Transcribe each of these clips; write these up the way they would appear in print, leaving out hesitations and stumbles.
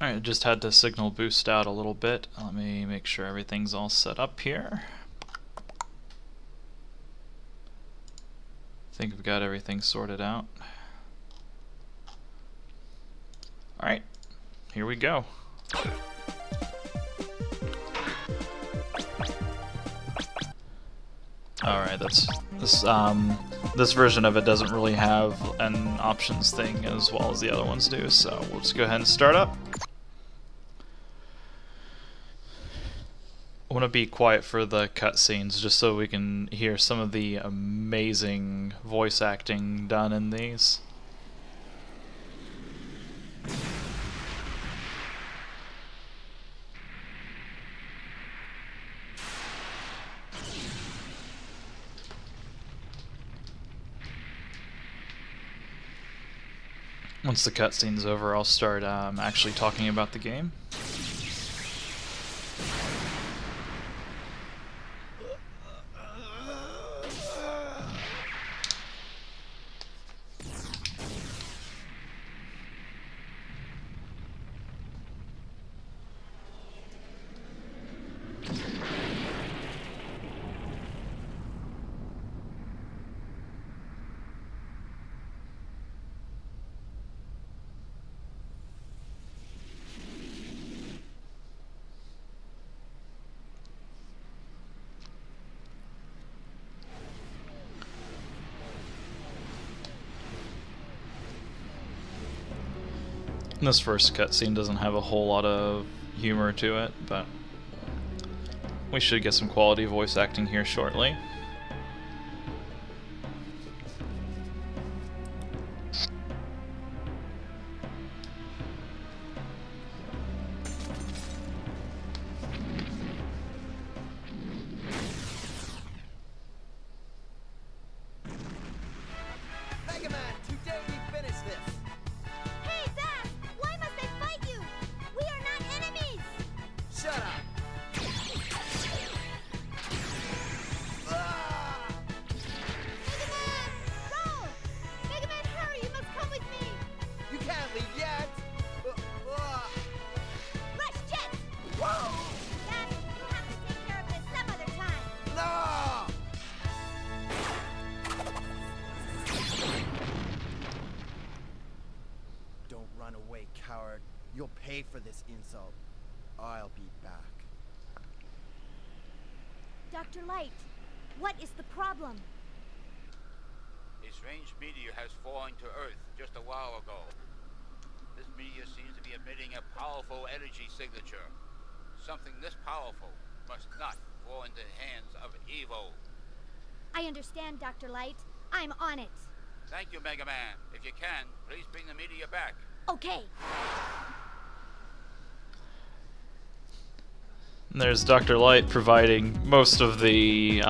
Alright, just had to signal boost out a little bit. Let me make sure everything's all set up here. I think we've got everything sorted out. Alright, here we go. Alright, this version of it doesn't really have an options thing as well as the other ones do, so we'll just go ahead and start up. I want to be quiet for the cutscenes just so we can hear some of the amazing voice acting done in these. Once the cutscene's over, I'll start actually talking about the game. This first cutscene doesn't have a whole lot of humor to it, but we should get some quality voice acting here shortly. Megaman, today we finish this! Hey, Zach! Why must I fight you? We are not enemies! Shut up! Ah! Megaman! Go! Megaman, hurry! You must come with me! You can't leave yet! Rush jet! Whoa! Zach, we'll have to take care of this some other time. No! Don't run away, coward. You'll pay for this insult. I'll be back. Dr. Light, what is the problem? A strange meteor has fallen to Earth just a while ago. This meteor seems to be emitting a powerful energy signature. Something this powerful must not fall into the hands of evil. I understand, Dr. Light. I'm on it. Thank you, Megaman. If you can, please bring the meteor back. Okay. And there's Dr. Light providing most of the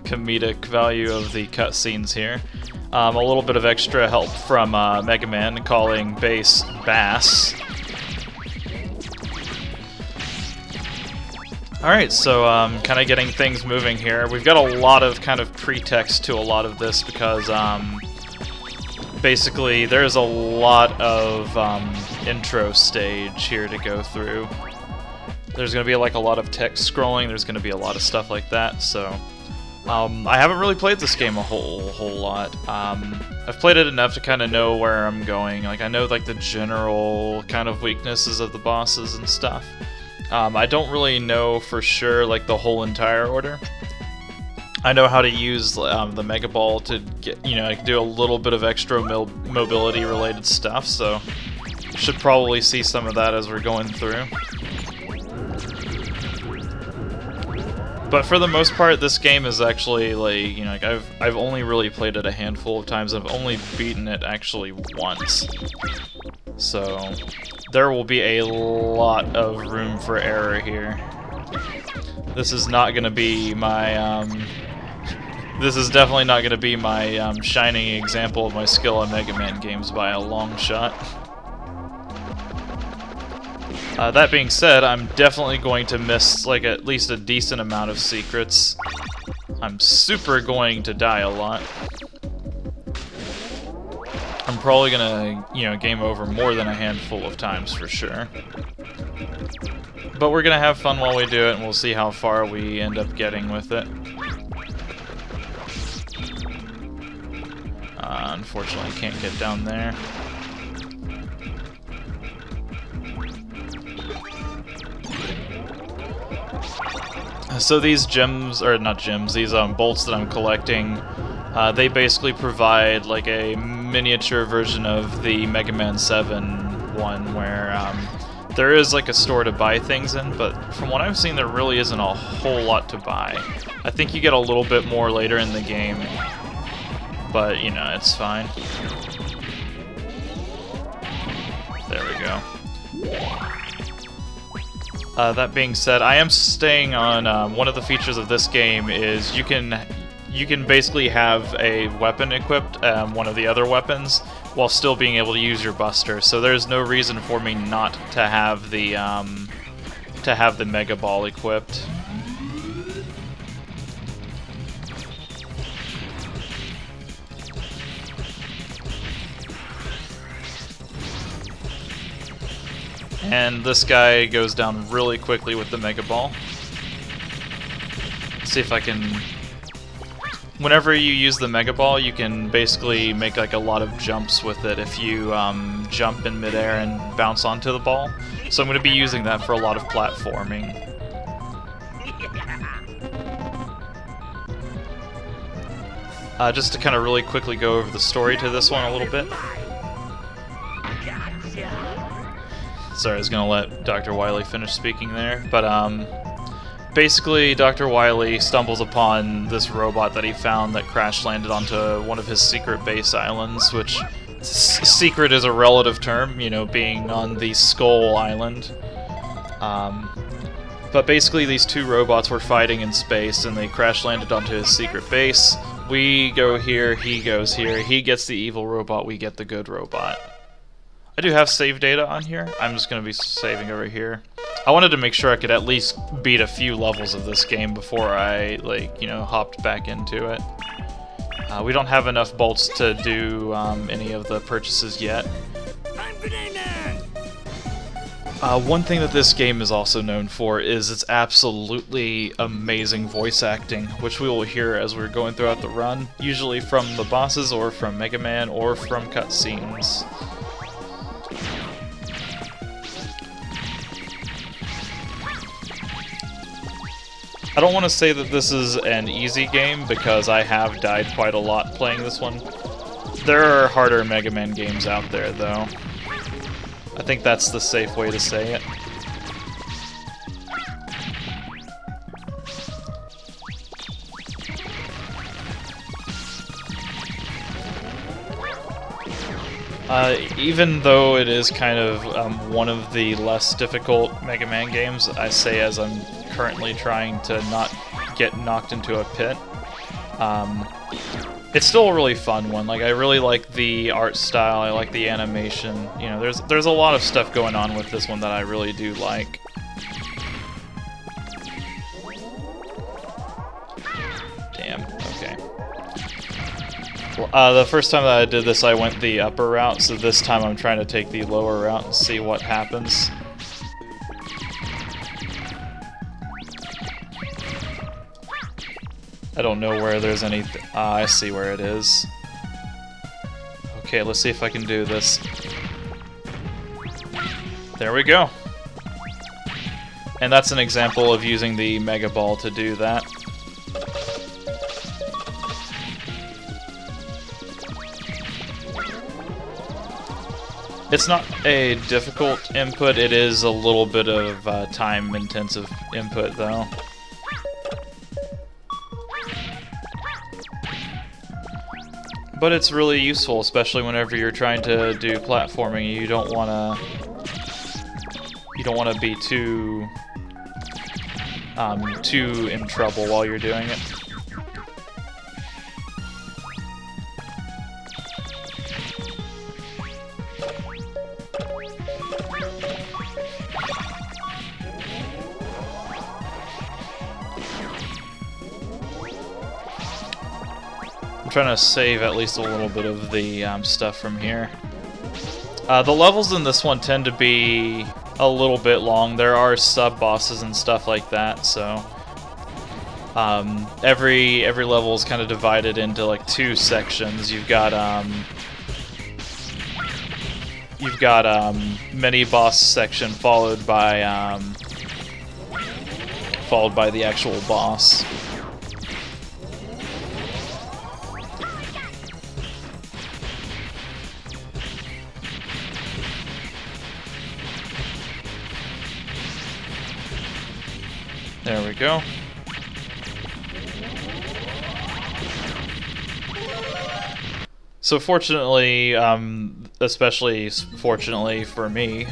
comedic value of the cutscenes here. A little bit of extra help from Megaman calling bass Bass. Alright, so kind of getting things moving here. We've got a lot of kind of pretext to a lot of this because basically there's a lot of intro stage here to go through. There's going to be like a lot of text scrolling, there's going to be a lot of stuff like that, so I haven't really played this game a whole lot. I've played it enough to kind of know where I'm going. Like, I know like the general kind of weaknesses of the bosses and stuff. I don't really know for sure like the whole entire order. I know how to use the Mega Ball to get, do a little bit of extra mobility related stuff, so should probably see some of that as we're going through. But for the most part, this game is actually like, I've only really played it a handful of times. I've only beaten it actually once. So there will be a lot of room for error here. This is not going to be my this is definitely not going to be my shining example of my skill on Mega Man games by a long shot. That being said, I'm definitely going to miss like at least a decent amount of secrets. I'm super going to die a lot. I'm probably gonna, game over more than a handful of times for sure. But we're gonna have fun while we do it, and we'll see how far we end up getting with it. Unfortunately, I can't get down there. So these gems, or not gems, these bolts that I'm collecting, they basically provide like a miniature version of the Mega Man 7 one, where there is like a store to buy things in, but from what I've seen, there really isn't a whole lot to buy. I think you get a little bit more later in the game, but you know, it's fine. There we go. That being said, I am staying on one of the features of this game is you can basically have a weapon equipped, one of the other weapons, while still being able to use your buster. So there's no reason for me not to have the Mega Ball equipped. And this guy goes down really quickly with the Mega Ball. Let's see if I can... Whenever you use the Mega Ball, you can basically make like a lot of jumps with it if you jump in midair and bounce onto the ball. So I'm going to be using that for a lot of platforming. Just to kind of really quickly go over the story to this one a little bit. Sorry, I was gonna let Dr. Wily finish speaking there, but basically Dr. Wily stumbles upon this robot that he found that crash landed onto one of his secret base islands, which secret is a relative term, you know, being on the Skull Island. But basically these two robots were fighting in space and they crash landed onto his secret base. We go here, he goes here, he gets the evil robot, we get the good robot. I do have save data on here. I'm just going to be saving over here. I wanted to make sure I could at least beat a few levels of this game before I, like, you know, hopped back into it. We don't have enough bolts to do any of the purchases yet. One thing that this game is also known for is its absolutely amazing voice acting, which we will hear as we're going throughout the run, usually from the bosses or from Mega Man or from cutscenes. I don't want to say that this is an easy game, because I have died quite a lot playing this one. There are harder Mega Man games out there, though. I think that's the safe way to say it. Even though it is kind of one of the less difficult Mega Man games, I say as I'm currently trying to not get knocked into a pit. It's still a really fun one. Like, I really like the art style, I like the animation. You know, there's a lot of stuff going on with this one that I really do like. Damn, okay. Well, the first time that I did this, I went the upper route, so this time I'm trying to take the lower route and see what happens. I don't know where there's any... I see where it is. Okay, let's see if I can do this. There we go. And that's an example of using the Mega Ball to do that. It's not a difficult input, it is a little bit of time-intensive input, though. But it's really useful, especially whenever you're trying to do platforming. You don't want to be too in trouble while you're doing it. Trying to save at least a little bit of the stuff from here. The levels in this one tend to be a little bit long. There are sub-bosses and stuff like that, so... every level is kind of divided into like 2 sections. You've got mini boss section followed by the actual boss. There we go. So fortunately, especially fortunately for me,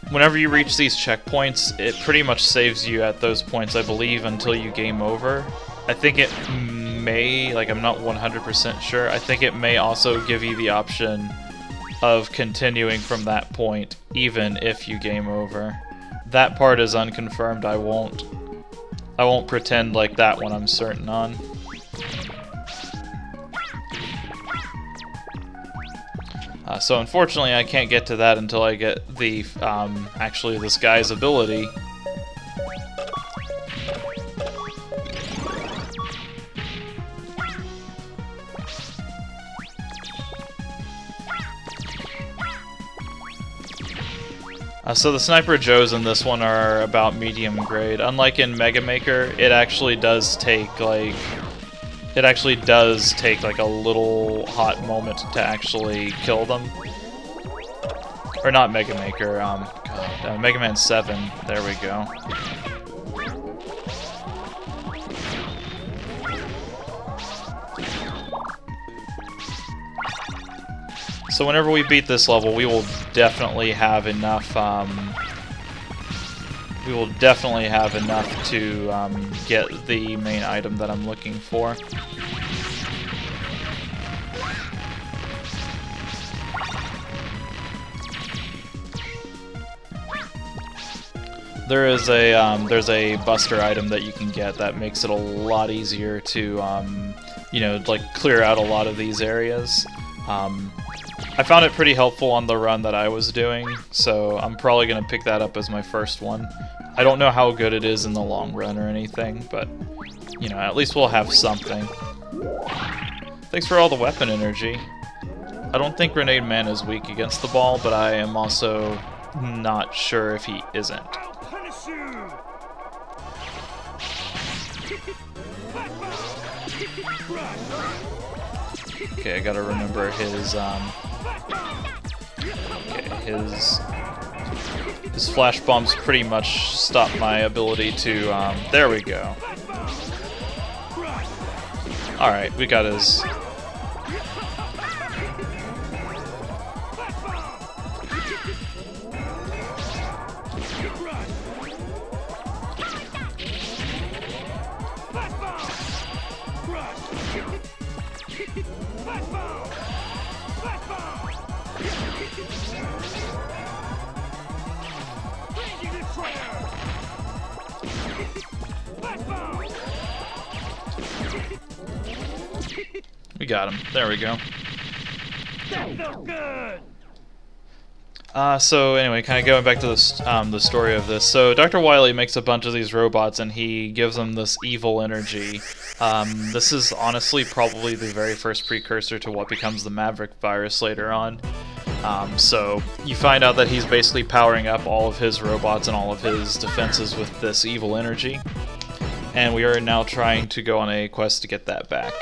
whenever you reach these checkpoints, it pretty much saves you at those points, I believe, until you game over. I think it may, like, I'm not 100% sure, I think it may also give you the option of continuing from that point, even if you game over. That part is unconfirmed. I won't pretend like that one I'm certain on. So unfortunately, I can't get to that until I get the actually this guy's ability. So the Sniper Joes in this one are about medium grade. Unlike in Mega Maker, it actually does take like a little hot moment to actually kill them. Or not Mega Maker, Mega Man 7. There we go. So whenever we beat this level, we will definitely have enough. To get the main item that I'm looking for. There's a Buster item that you can get that makes it a lot easier to you know, like clear out a lot of these areas. I found it pretty helpful on the run that I was doing, so I'm probably going to pick that up as my first one. I don't know how good it is in the long run or anything, but, you know, at least we'll have something. Thanks for all the weapon energy. I don't think Grenade Man is weak against the ball, but I am also not sure if he isn't. Okay, I gotta remember his, his flash bombs pretty much stop my ability to, there we go. Alright, we got his... We got him. There we go. So anyway, kind of going back to this, the story of this. So Dr. Wily makes a bunch of these robots, and he gives them this evil energy. This is honestly probably the very first precursor to what becomes the Maverick virus later on. So you find out that he's basically powering up all of his robots and all of his defenses with this evil energy. And we are now trying to go on a quest to get that back.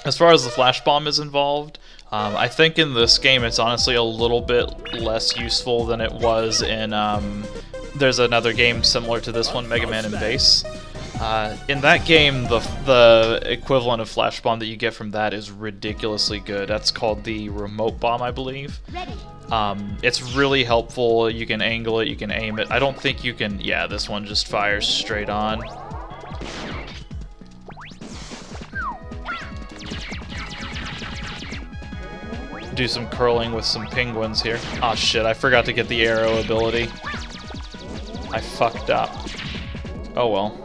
As far as the flash bomb is involved, I think in this game it's honestly a little bit less useful than it was in, there's another game similar to this one, Mega Man and Base. In that game, the equivalent of flash bomb that you get from that is ridiculously good. That's called the remote bomb, I believe. It's really helpful. You can angle it, you can aim it. I don't think you can... Yeah, this one just fires straight on. Do some curling with some penguins here. Aw, shit, I forgot to get the arrow ability. I fucked up. Oh well.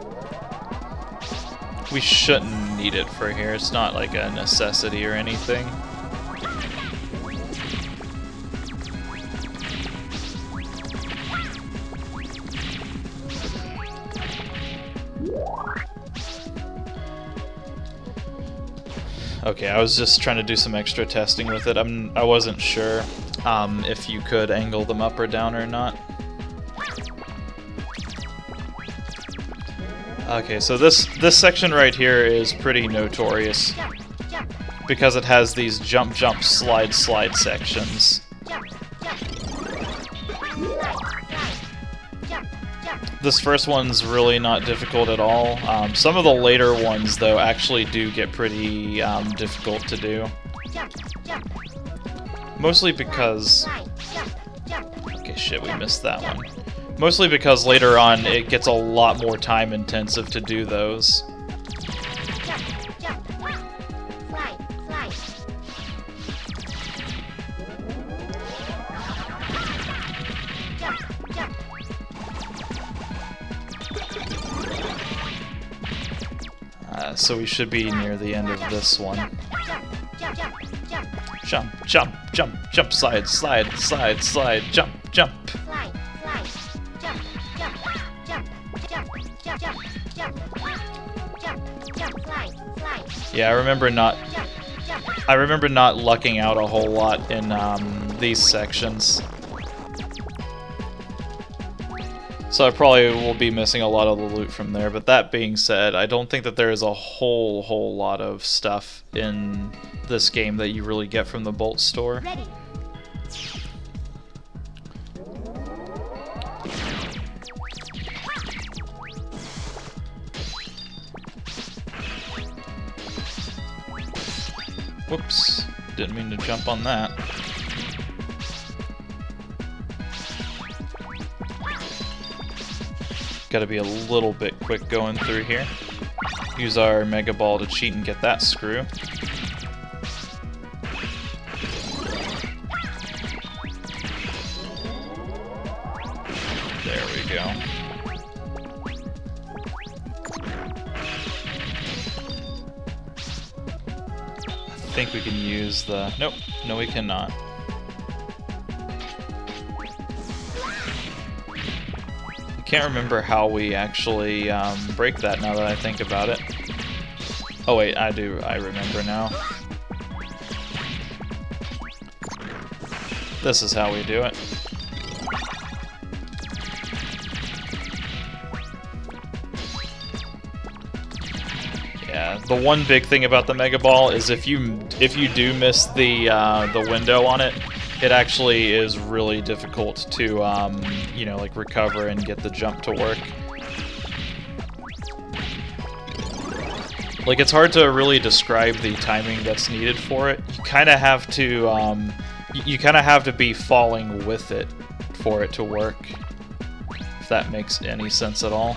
We shouldn't need it for here. It's not like a necessity or anything. Okay, I was just trying to do some extra testing with it. I wasn't sure if you could angle them up or down or not. Okay, so this section right here is pretty notorious because it has these jump, jump, slide, slide sections. This first one's really not difficult at all. Some of the later ones, though, actually do get pretty difficult to do. Mostly because... Okay, shit, we missed that one. Mostly because later on it gets a lot more time intensive to do those. So we should be near the end of this one. Jump, jump, jump, jump, slide, slide, slide, slide, jump, jump. Yeah, I remember not lucking out a whole lot in these sections. So I probably will be missing a lot of the loot from there, but that being said, I don't think that there is a whole lot of stuff in this game that you really get from the Bolt store. Ready. Whoops, didn't mean to jump on that. Gotta be a little bit quick going through here. Use our Mega Ball to cheat and get that screw. There we go. I think we can use the... Nope, no we cannot. Can't remember how we actually break that now that I think about it. Oh wait, I remember now. This is how we do it. Yeah, the one big thing about the Mega Ball is if you do miss the window on it, it actually is really difficult to, you know, like recover and get the jump to work. Like, it's hard to really describe the timing that's needed for it. You kind of have to, you kind of have to be falling with it for it to work, if that makes any sense at all.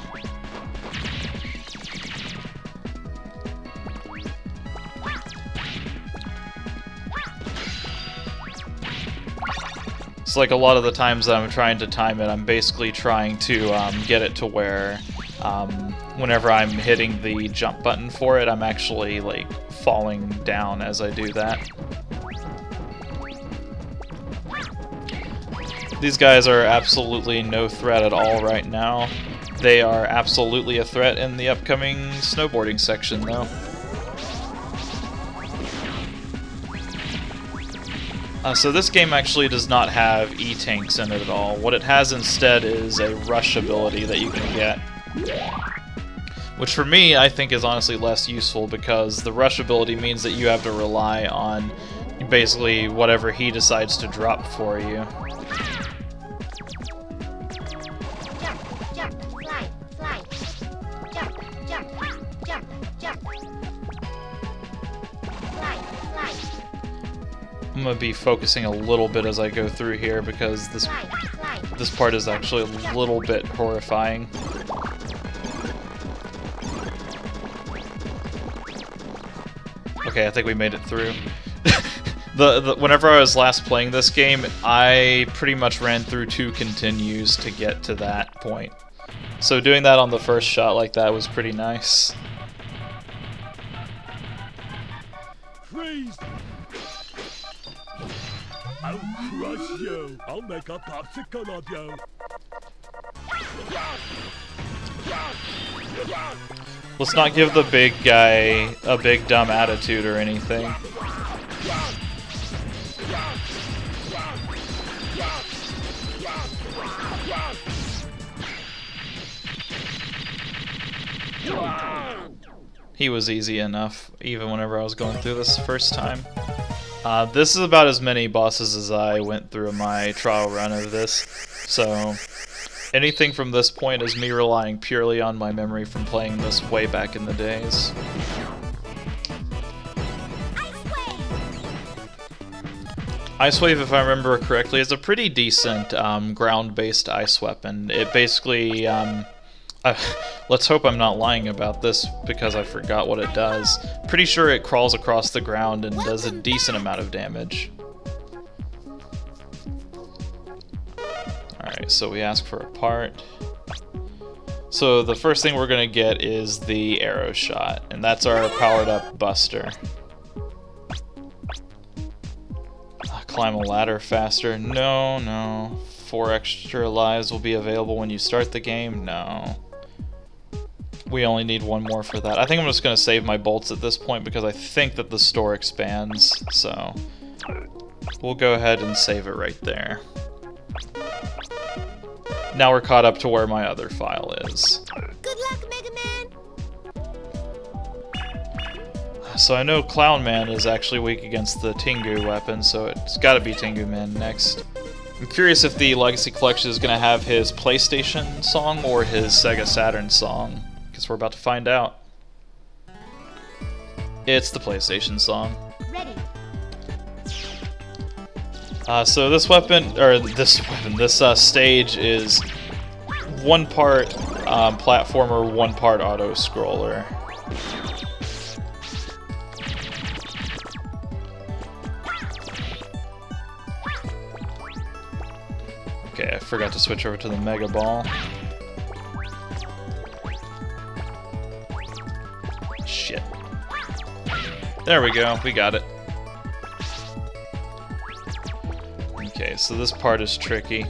It's like a lot of the times that I'm trying to time it, I'm basically trying to get it to where whenever I'm hitting the jump button for it, I'm actually like falling down as I do that. These guys are absolutely no threat at all right now. They are absolutely a threat in the upcoming snowboarding section though. So this game actually does not have E-tanks in it at all. What it has instead is a rush ability that you can get. Which for me, I think is honestly less useful because the rush ability means that you have to rely on basically whatever he decides to drop for you. I'm going to be focusing a little bit as I go through here because this part is actually a little bit horrifying. Okay, I think we made it through. Whenever I was last playing this game, I pretty much ran through 2 continues to get to that point. So doing that on the first shot like that was pretty nice. Freeze! I'll crush you! I'll make a popsicle of you! Let's not give the big guy a big dumb attitude or anything. He was easy enough, even whenever I was going through this the first time. This is about as many bosses as I went through in my trial run of this, so anything from this point is me relying purely on my memory from playing this way back in the days. Ice Wave, if I remember correctly, is a pretty decent ground-based ice weapon. It basically, let's hope I'm not lying about this because I forgot what it does. Pretty sure it crawls across the ground and does a decent amount of damage. Alright, so we ask for a part. So the first thing we're going to get is the arrow shot, and that's our powered up buster. Climb a ladder faster. No, no. 4 extra lives will be available when you start the game. No. We only need 1 more for that. I think I'm just going to save my bolts at this point because I think that the store expands. So we'll go ahead and save it right there. Now we're caught up to where my other file is. Good luck, Megaman. So I know Clown Man is actually weak against the Tengu weapon, so it's got to be Tengu Man next. I'm curious if the Legacy Collection is going to have his PlayStation song or his Sega Saturn song. Guess we're about to find out. It's the PlayStation song. Ready. So this this stage is 1 part platformer, 1 part auto-scroller. Okay, I forgot to switch over to the Mega Ball. Shit. There we go, we got it. Okay, so this part is tricky.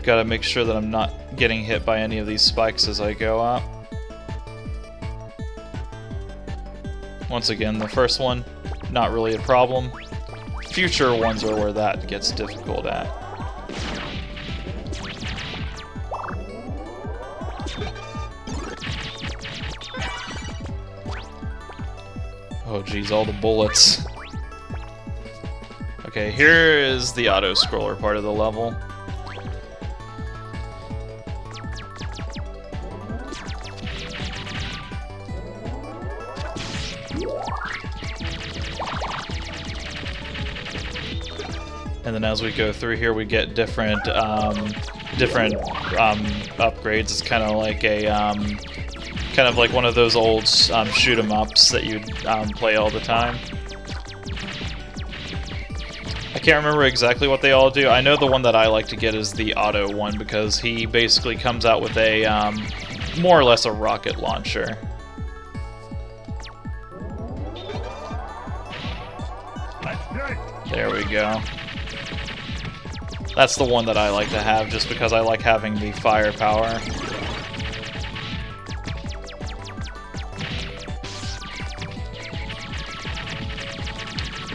Gotta make sure that I'm not getting hit by any of these spikes as I go up. Once again, the first one, not really a problem. Future ones are where that gets difficult at. Oh geez, all the bullets. Okay, here is the auto-scroller part of the level. And then as we go through here, we get different upgrades. It's kind of like a one of those old shoot 'em ups that you'd play all the time. I can't remember exactly what they all do. I know the one that I like to get is the auto one because he basically comes out with a more or less a rocket launcher. There we go. That's the one that I like to have just because I like having the firepower.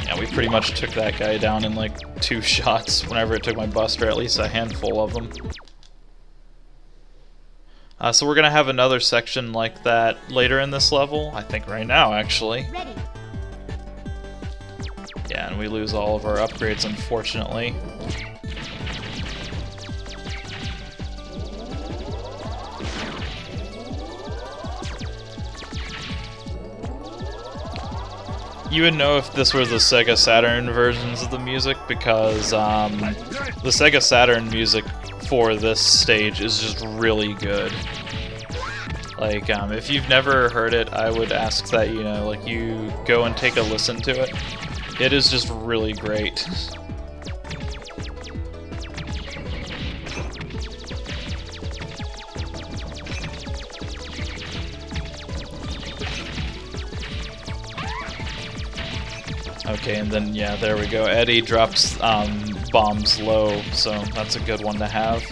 Yeah, we pretty much took that guy down in like 2 shots whenever it took my buster, at least a handful of them. So we're going to have another section like that later in this level, I think right now actually. Ready. Yeah, and we lose all of our upgrades unfortunately. You would know if this were the Sega Saturn versions of the music because the Sega Saturn music for this stage is just really good. Like, if you've never heard it, I would ask that, you know, like you go and take a listen to it. It is just really great. Okay, and then, yeah, there we go. Eddie drops bombs low, so that's a good one to have.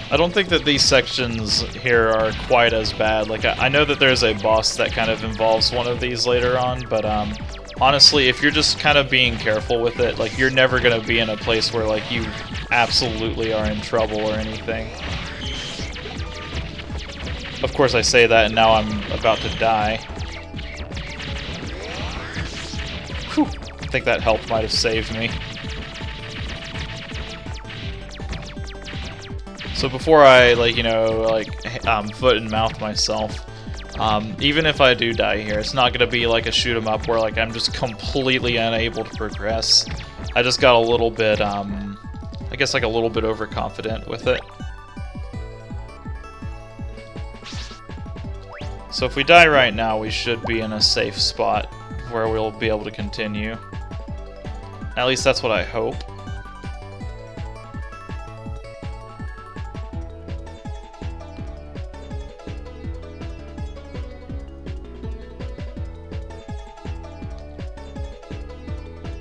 I don't think that these sections here are quite as bad. Like, I know that there's a boss that kind of involves one of these later on, but honestly, if you're just kind of being careful with it, like, you're never going to be in a place where, like, you absolutely are in trouble or anything. Of course, I say that, and now I'm about to die. Whew. I think that help might have saved me. So before I, like, you know, like, foot and mouth myself, even if I do die here, it's not going to be like a shoot 'em up where, like, I'm just completely unable to progress. I just got a little bit, I guess, like, a little bit overconfident with it. So if we die right now, we should be in a safe spot where we'll be able to continue. At least that's what I hope.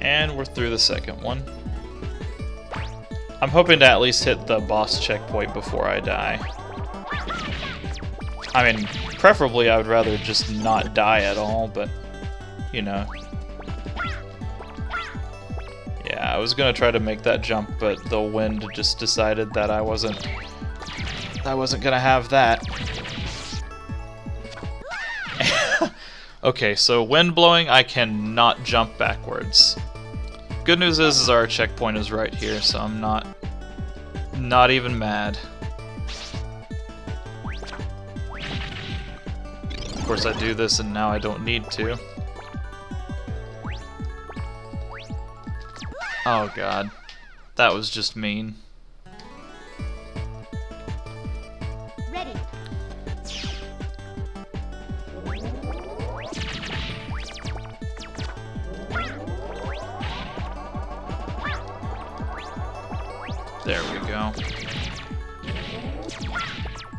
And we're through the second one. I'm hoping to at least hit the boss checkpoint before I die. I mean, preferably I would rather just not die at all, but, you know. Yeah, I was gonna try to make that jump, but the wind just decided that I wasn't gonna have that. Okay, so wind blowing, I cannot jump backwards. Good news is our checkpoint is right here, so I'm not even mad. Of course I do this and now I don't need to. Oh god. That was just mean. Ready. There we go.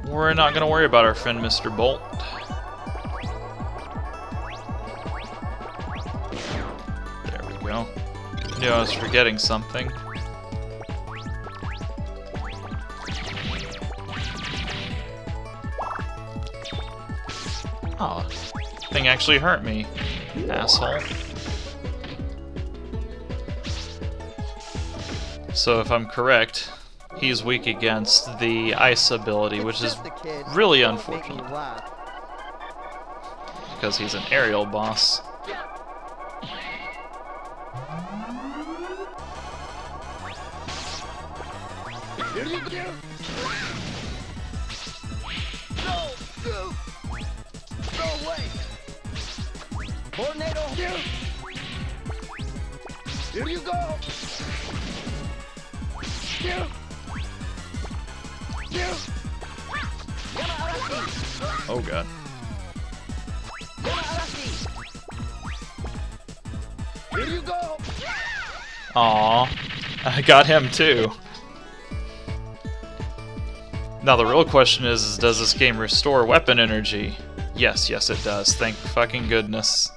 We're not gonna worry about our friend Mr. Bolt. There we go. Knew I was forgetting something. Oh, thing actually hurt me, asshole. So if I'm correct, he's weak against the ice ability, which is really unfortunate. Because he's an aerial boss. Here you go. No way. Tornado here. Here you go. Here. Here. Oh god. Here you go. Aw, I got him too. Now the real question is does this game restore weapon energy? Yes, yes it does. Thank fucking goodness.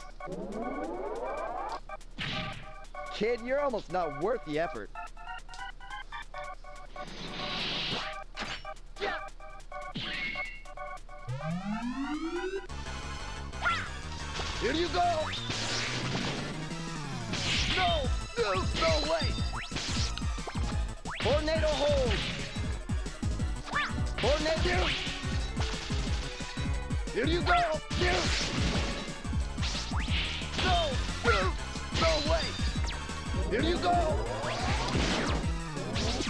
Kid, you're almost not worth the effort. Here you go. No way. Tornado hold. Tornado. Here you go. Here. No way. Here you go.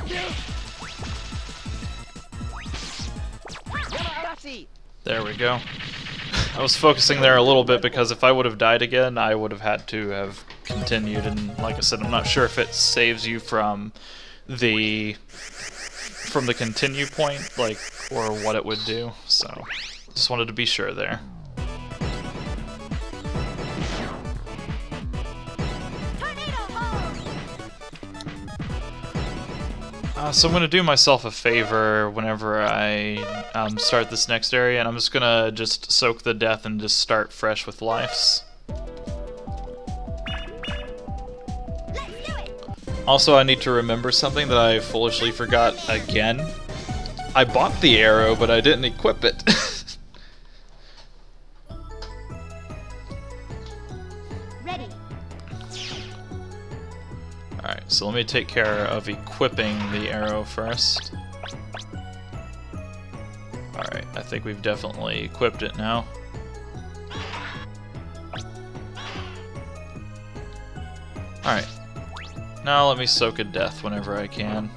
Here. There we go. I was focusing there a little bit because if I would have died again, I would have had to have continued, and like I said, I'm not sure if it saves you from the continue point, like, or what it would do, so just wanted to be sure there. So I'm going to do myself a favor whenever I start this next area, and I'm just going to just soak the death and just start fresh with lives. Let's do it. Also, I need to remember something that I foolishly forgot again. I bought the arrow, but I didn't equip it. Ready. Alright, so let me take care of equipping the arrow first. Alright, I think we've definitely equipped it now. Alright, now let me soak a death whenever I can.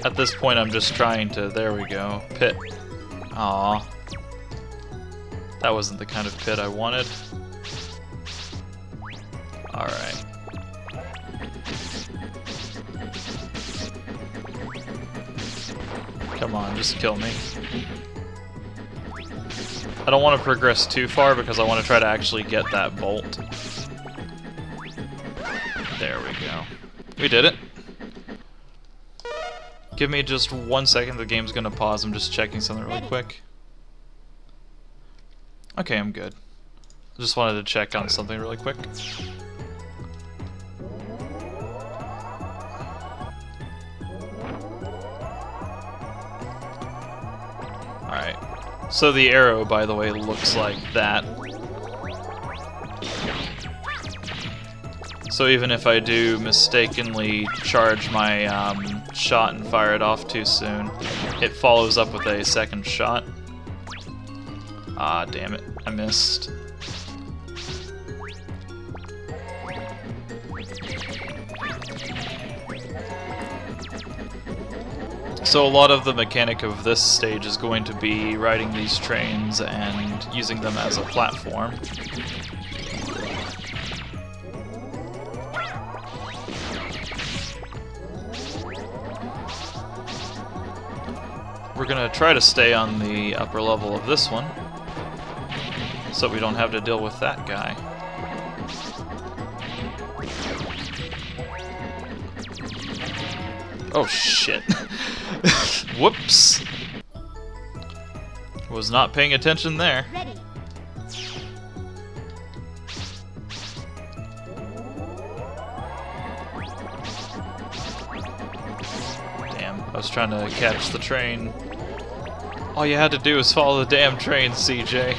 At this point, I'm just trying to... There we go. Pit. Aww. That wasn't the kind of pit I wanted. Alright. Come on, just kill me. I don't want to progress too far because I want to try to actually get that bolt. There we go. We did it. Give me just 1 second, the game's gonna pause. I'm just checking something really quick. Okay, I'm good. Just wanted to check on something really quick. Alright. So the arrow, by the way, looks like that. So even if I do mistakenly charge my shot and fire it off too soon, it follows up with a second shot. Ah, damn it. I missed. So a lot of the mechanic of this stage is going to be riding these trains and using them as a platform. We're gonna try to stay on the upper level of this one, so we don't have to deal with that guy. Oh shit. Whoops. Was not paying attention there. Ready. Damn, I was trying to catch the train. All you had to do was follow the damn train, CJ.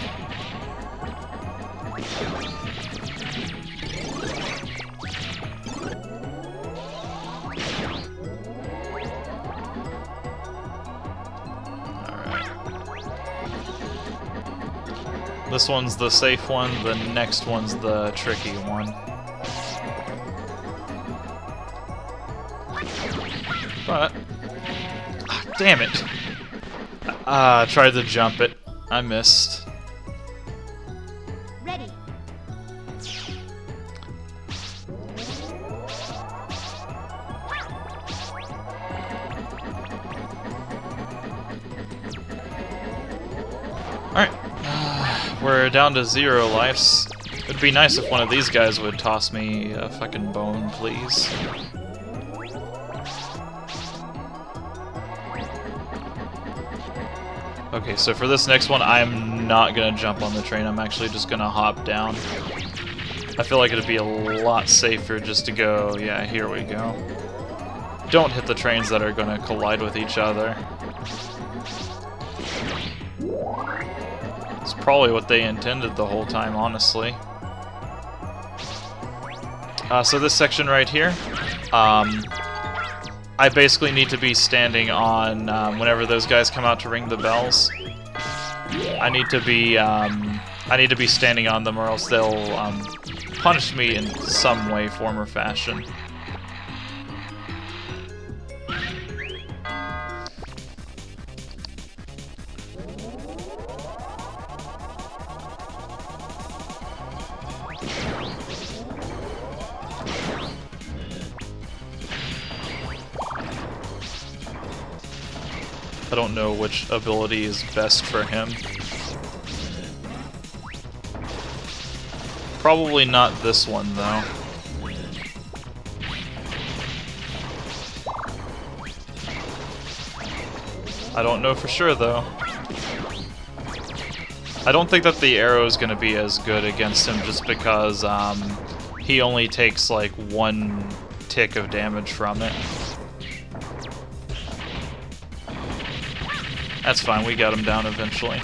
Alright. This one's the safe one, the next one's the tricky one. But... ah, damn it! Tried to jump it. I missed. Ready. Alright. We're down to 0 lives. It'd be nice if one of these guys would toss me a fucking bone, please. Okay, so for this next one, I'm not gonna jump on the train. I'm actually just gonna hop down. I feel like it'd be a lot safer just to go, yeah, here we go. Don't hit the trains that are gonna collide with each other. It's probably what they intended the whole time, honestly. So this section right here, I basically need to be standing on whenever those guys come out to ring the bells. I need to be standing on them, or else they'll punish me in some way, form, or fashion. I don't know which ability is best for him. Probably not this one, though. I don't know for sure, though. I don't think that the arrow is going to be as good against him just because he only takes like 1 tick of damage from it. That's fine, we got him down eventually.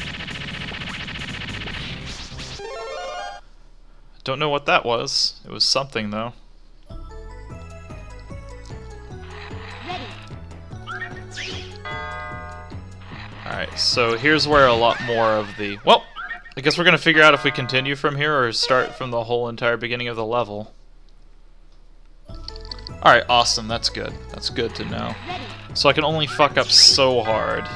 Don't know what that was. It was something, though. Alright, so here's where a lot more of the... Well, I guess we're going to figure out if we continue from here or start from the whole entire beginning of the level. Alright, awesome. That's good. That's good to know. So I can only fuck up so hard.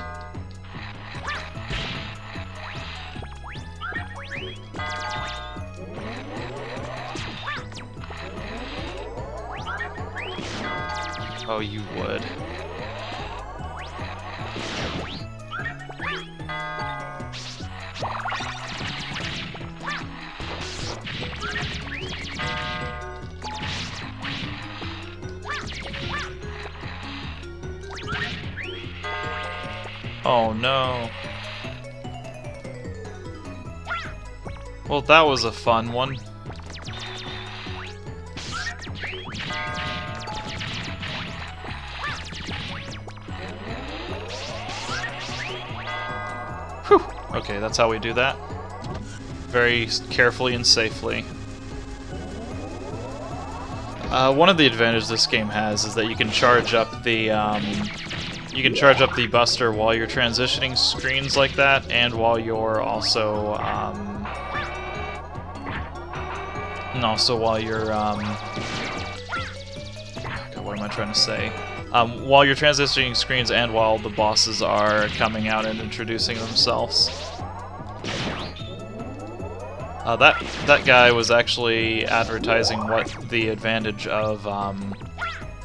Oh, you would. Oh no. Well, that was a fun one. Whew. Okay, that's how we do that. Very carefully and safely. One of the advantages this game has is that you can charge up the buster while you're transitioning screens like that, and while you're also while you're God, what am I trying to say? While you're transitioning screens and while the bosses are coming out and introducing themselves. That guy was actually advertising what the advantage of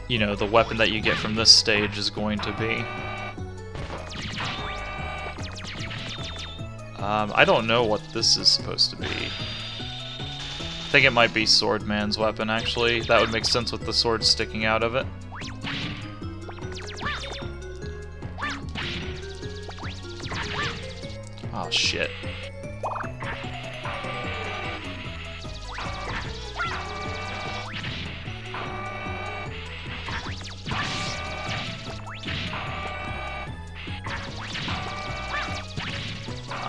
you know, the weapon that you get from this stage is going to be. I don't know what this is supposed to be. I think it might be Swordman's weapon, actually. That would make sense with the sword sticking out of it. Oh, shit.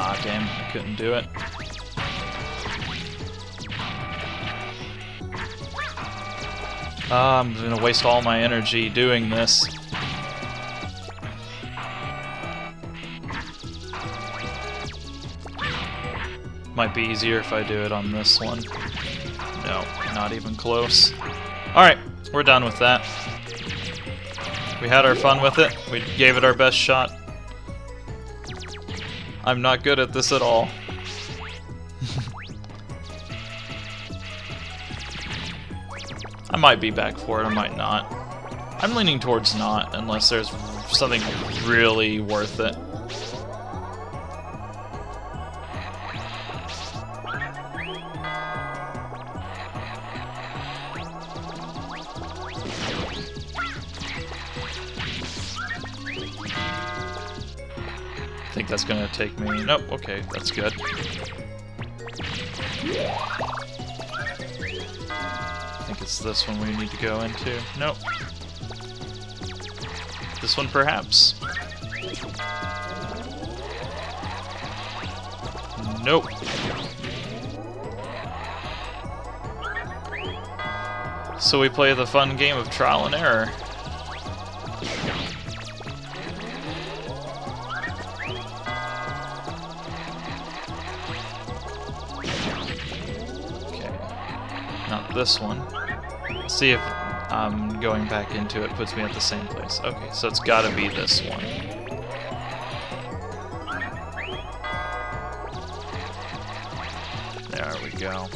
Ah, damn, I couldn't do it. I'm gonna waste all my energy doing this. Might be easier if I do it on this one. No, not even close. Alright, we're done with that. We had our fun with it. We gave it our best shot. I'm not good at this at all. I might be back for it, I might not. I'm leaning towards not, unless there's something really worth it. I think that's gonna take me... Nope, okay, that's good. I think it's this one we need to go into. Nope. This one, perhaps. Nope. So we play the fun game of trial and error. Not this one. Let's see if going back into it puts me at the same place. Okay, so it's gotta be this one. There we go.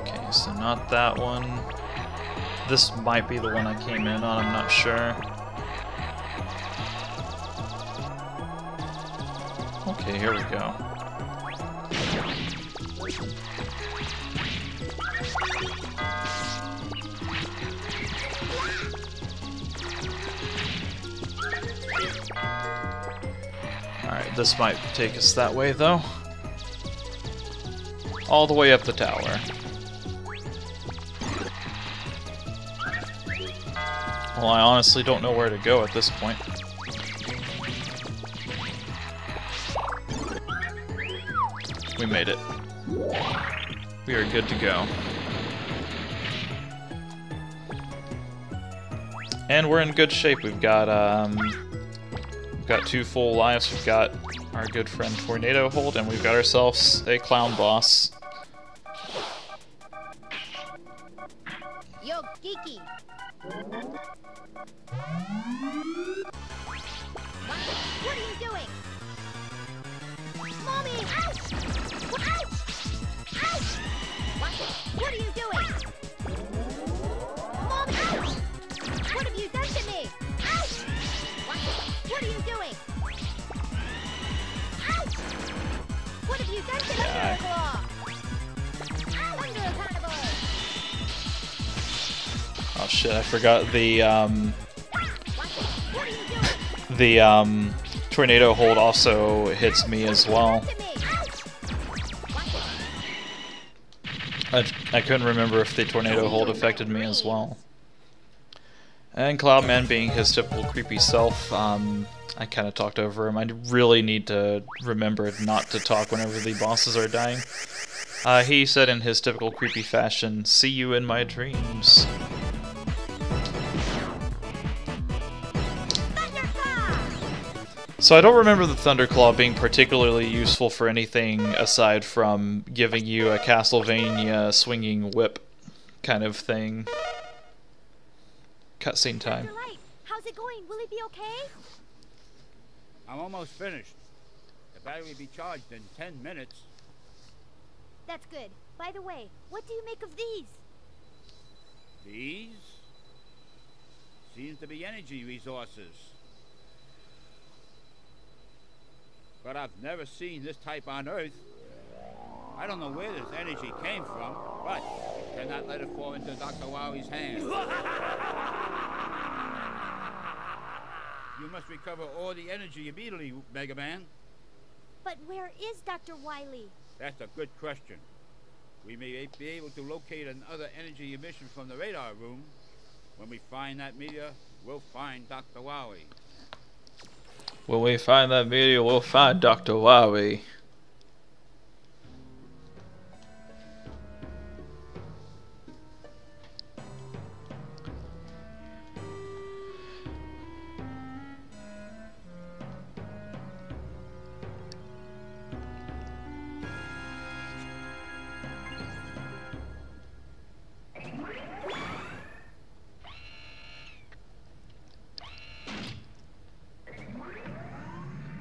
Okay, so not that one. This might be the one I came in on, I'm not sure. Okay, here we go. Alright, this might take us that way, though. All the way up the tower. Well, I honestly don't know where to go at this point. We made it. We are good to go. And we're in good shape. We've got 2 full lives. We've got our good friend Tornado Hold, and we've got ourselves a clown boss. Yo, Geeky. What are you doing? Mommy! Ouch! Ouch! Ouch! What are you doing? Mommy! Ouch! What have you done to me? Ouch! What are you doing? Ouch! What have you done to me? Thunder Carnival! Oh shit, I forgot the What are you doing? Tornado Hold also hits me as well. I couldn't remember if the Tornado Hold affected me as well. And Cloudman being his typical creepy self, I kind of talked over him. I really need to remember not to talk whenever the bosses are dying. He said in his typical creepy fashion, "See you in my dreams." So I don't remember the Thunderclaw being particularly useful for anything aside from giving you a Castlevania swinging whip kind of thing. Cutscene time. Dr. Light, how's it going? Will it be okay? I'm almost finished. The battery will be charged in 10 minutes. That's good. By the way, what do you make of these? These? Seems to be energy resources. But I've never seen this type on Earth. I don't know where this energy came from, but I cannot let it fall into Dr. Wowie's hands. You must recover all the energy immediately, Megaman. But where is Dr. Wily? That's a good question. We may be able to locate another energy emission from the radar room. When we find that meteor, we'll find Dr. Wowie. When we find that meteor, we'll find Dr. Wowie.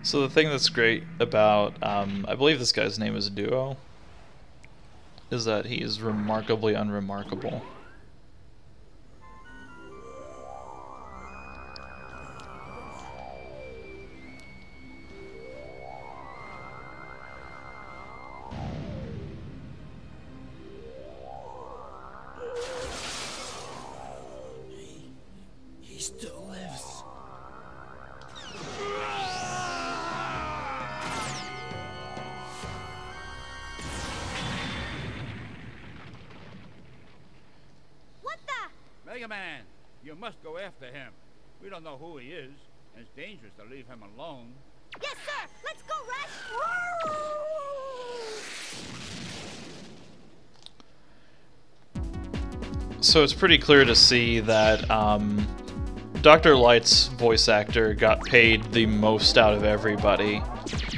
So the thing that's great about, I believe this guy's name is Duo, is that he is remarkably unremarkable. He still lives. What the? Megaman, you must go after him. We don't know who he is, and it's dangerous to leave him alone. Yes, sir! Let's go, Rush! So it's pretty clear to see that Dr. Light's voice actor got paid the most out of everybody.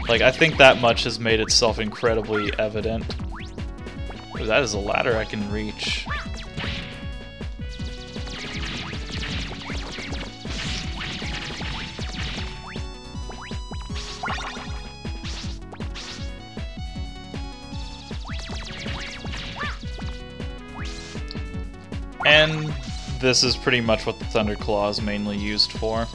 Like, I think that much has made itself incredibly evident. Ooh, that is a ladder I can reach. And this is pretty much what the Thunder Claw is mainly used for.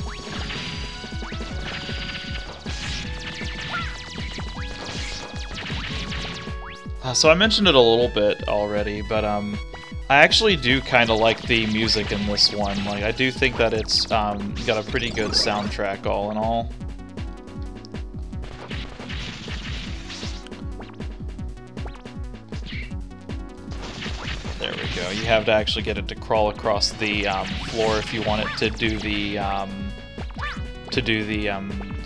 So I mentioned it a little bit already, but I actually do kind of like the music in this one. Like, I do think that it's got a pretty good soundtrack all in all. There we go. You have to actually get it to crawl across the floor if you want it to do the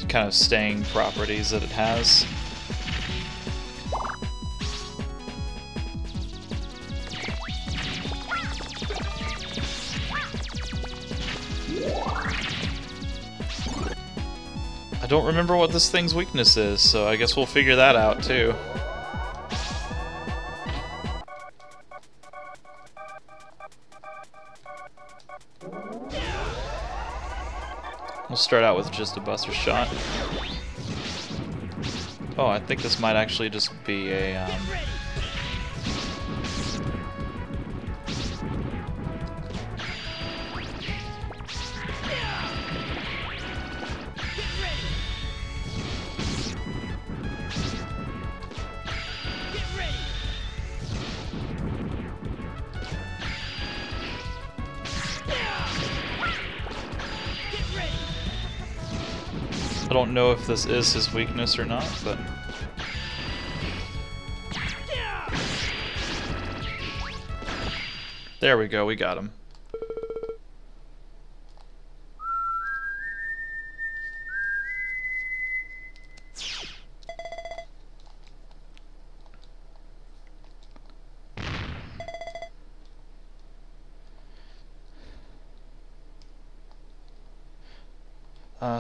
kind of staying properties that it has. I don't remember what this thing's weakness is, so I guess we'll figure that out too. We'll start out with just a Buster Shot. Oh, I think this might actually just be a I don't know if this is his weakness or not, but... There we go, we got him.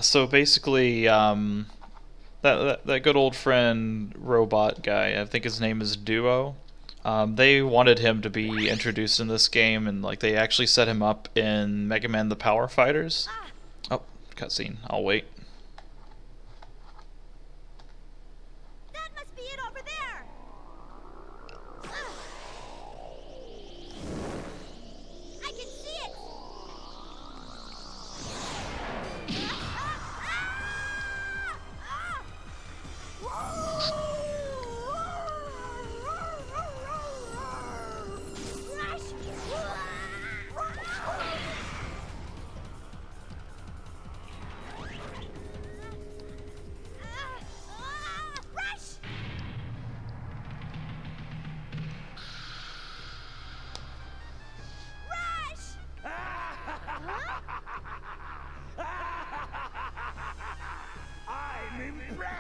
So basically, that good old friend robot guy, I think his name is Duo. They wanted him to be introduced in this game, and like they actually set him up in Megaman the Power Fighters. Oh, cutscene. I'll wait. That must be it over there. I can see it. I'm impressed!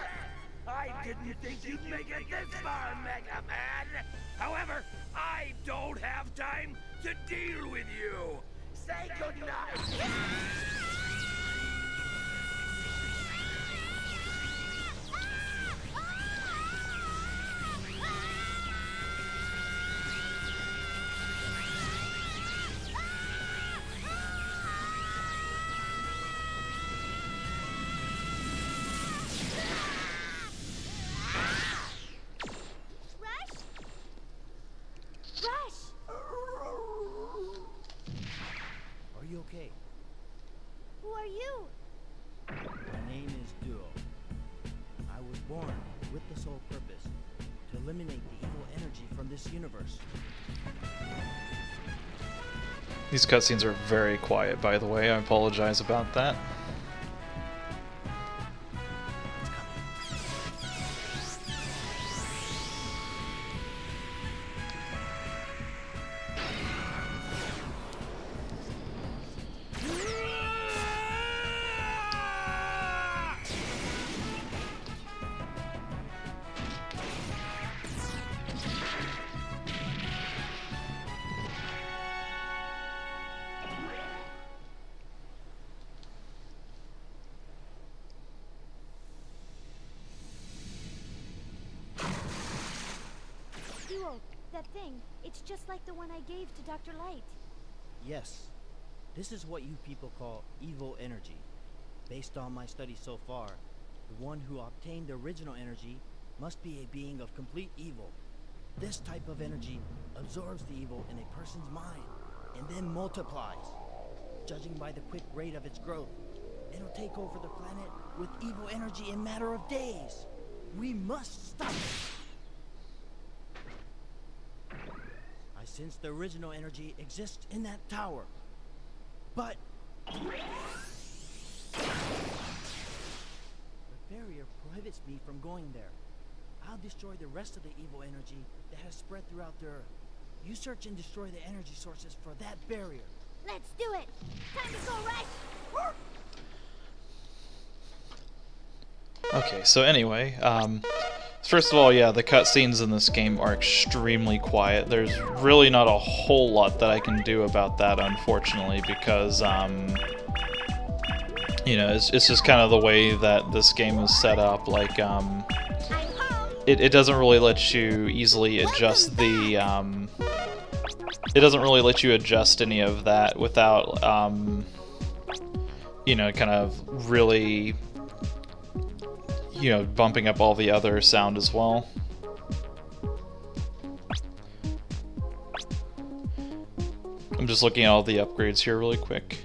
I didn't think you'd make it this far, Megaman! However, I don't have time to deal with you! Say goodnight! Are you okay? Who are you? My name is Duo. I was born with the sole purpose to eliminate the evil energy from this universe. These cutscenes are very quiet, by the way. I apologize about that. Duo, that thing, it's just like the one I gave to Dr. Light. Yes, this is what you people call evil energy. Based on my studies so far, the one who obtained the original energy must be a being of complete evil. This type of energy absorbs the evil in a person's mind, and then multiplies. Judging by the quick rate of its growth, it'll take over the planet with evil energy in a matter of days. We must stop it. I sense the original energy exists in that tower. But the barrier prohibits me from going there. I'll destroy the rest of the evil energy that has spread throughout the Earth. You search and destroy the energy sources for that barrier. Let's do it. Time to go, Rush. Okay, so anyway, first of all, yeah, the cutscenes in this game are extremely quiet. There's really not a whole lot that I can do about that, unfortunately, because, you know, it's just kind of the way that this game is set up. Like, it doesn't really let you easily adjust the, it doesn't really let you adjust any of that without, you know, kind of really, you know, bumping up all the other sound as well. I'm just looking at all the upgrades here really quick.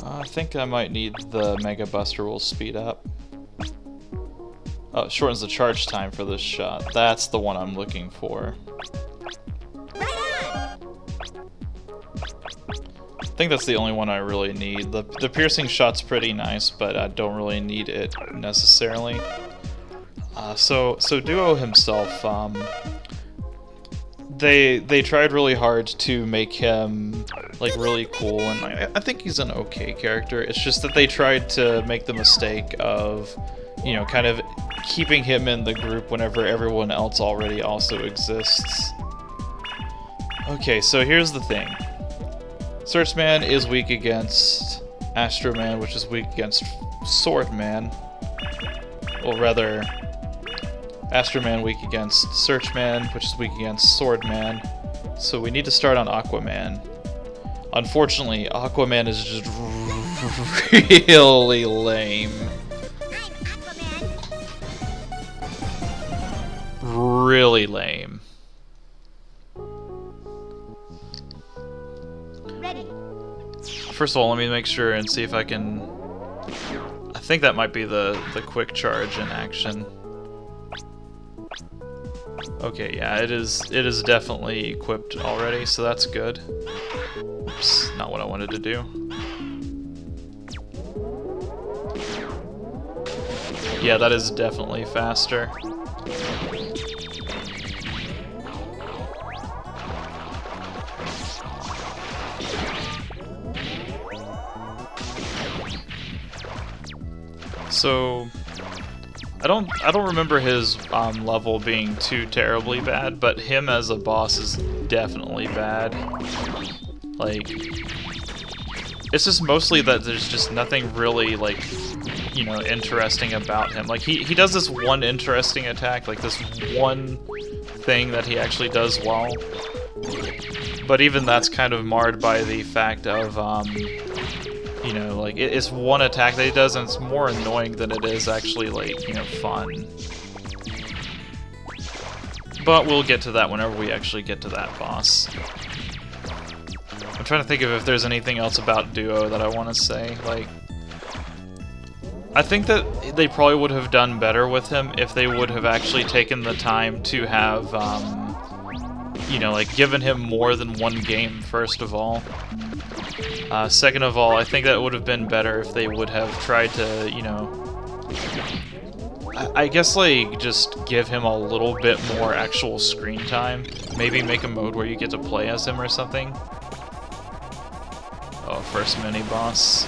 I think I might need the Mega Buster will speed up. Oh, it shortens the charge time for this shot. That's the one I'm looking for. I think that's the only one I really need. The piercing shot's pretty nice, but I don't really need it necessarily. So Duo himself, they tried really hard to make him like really cool, and I think he's an okay character. It's just that they tried to make the mistake of, you know, kind of keeping him in the group whenever everyone else already also exists. Okay, so here's the thing. Searchman is weak against Astroman, which is weak against Swordman. Well, rather, Astroman weak against Searchman, which is weak against Swordman. So we need to start on Aquaman. Unfortunately, Aquaman is just really lame. Really lame. Ready. First of all, let me make sure and see if I can... I think that might be the quick charge in action. Okay, yeah, it is definitely equipped already, so that's good. Oops, not what I wanted to do. Yeah, that is definitely faster. So I don't remember his level being too terribly bad, but him as a boss is definitely bad. Like, it's just mostly that there's just nothing really, like, you know, interesting about him. Like, he does this one interesting attack, like this one thing that he actually does well, but even that's kind of marred by the fact of you know, like, it's one attack that he does, and it's more annoying than it is actually, like, you know, fun. But we'll get to that whenever we actually get to that boss. I'm trying to think of if there's anything else about Duo that I want to say. Like, I think that they probably would have done better with him if they would have actually taken the time to have, you know, like, given him more than one game, first of all. Second of all, I think that it would have been better if they would have tried to, you know, I guess, like, just give him a little bit more actual screen time. Maybe make a mode where you get to play as him or something. Oh, first mini-boss.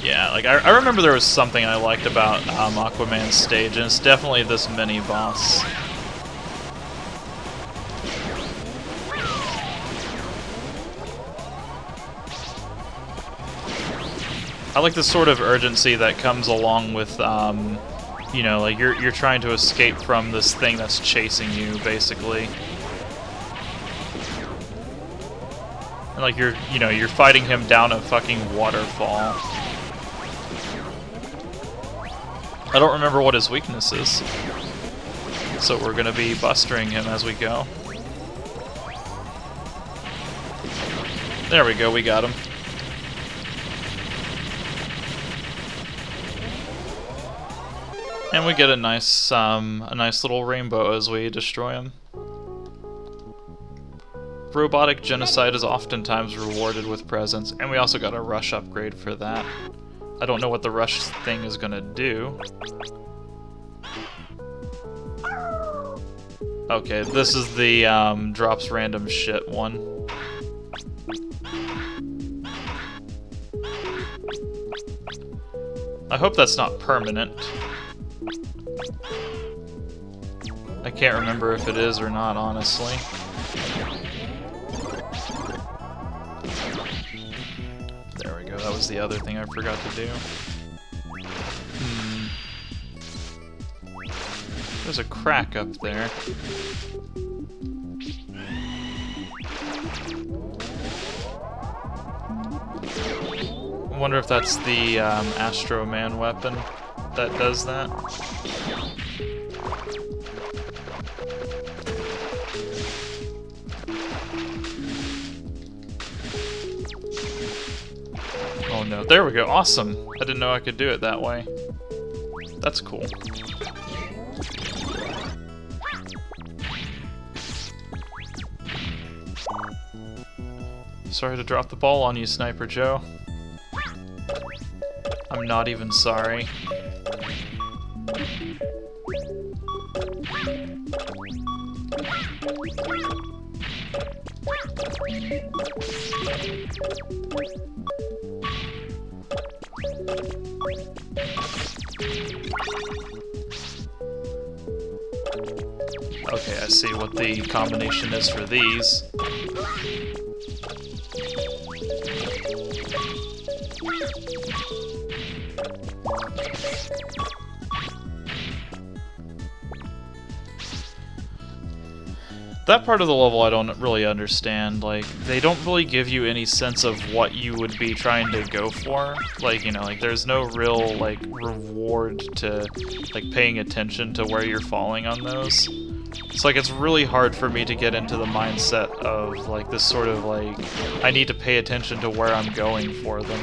Yeah, like, I remember there was something I liked about Aquaman's stage, and it's definitely this mini-boss. I like the sort of urgency that comes along with, you know, like you're trying to escape from this thing that's chasing you, basically. And like you're fighting him down a fucking waterfall. I don't remember what his weakness is, so we're gonna be bustering him as we go. There we go, we got him. And we get a nice little rainbow as we destroy him. Robotic genocide is oftentimes rewarded with presents, and we also got a rush upgrade for that. I don't know what the rush thing is gonna do. Okay, this is the drops random shit one. I hope that's not permanent. I can't remember if it is or not, honestly. There we go, that was the other thing I forgot to do. There's a crack up there. I wonder if that's the Astro Man weapon that does that. Oh no, there we go, awesome! I didn't know I could do it that way. That's cool. Sorry to drop the ball on you, Sniper Joe. I'm not even sorry. Okay, I see what the combination is for these. That part of the level I don't really understand. Like, they don't really give you any sense of what you would be trying to go for. Like, you know, like there's no real, like, reward to, like, paying attention to where you're falling on those. It's like, it's really hard for me to get into the mindset of, like, this sort of, like, I need to pay attention to where I'm going for them.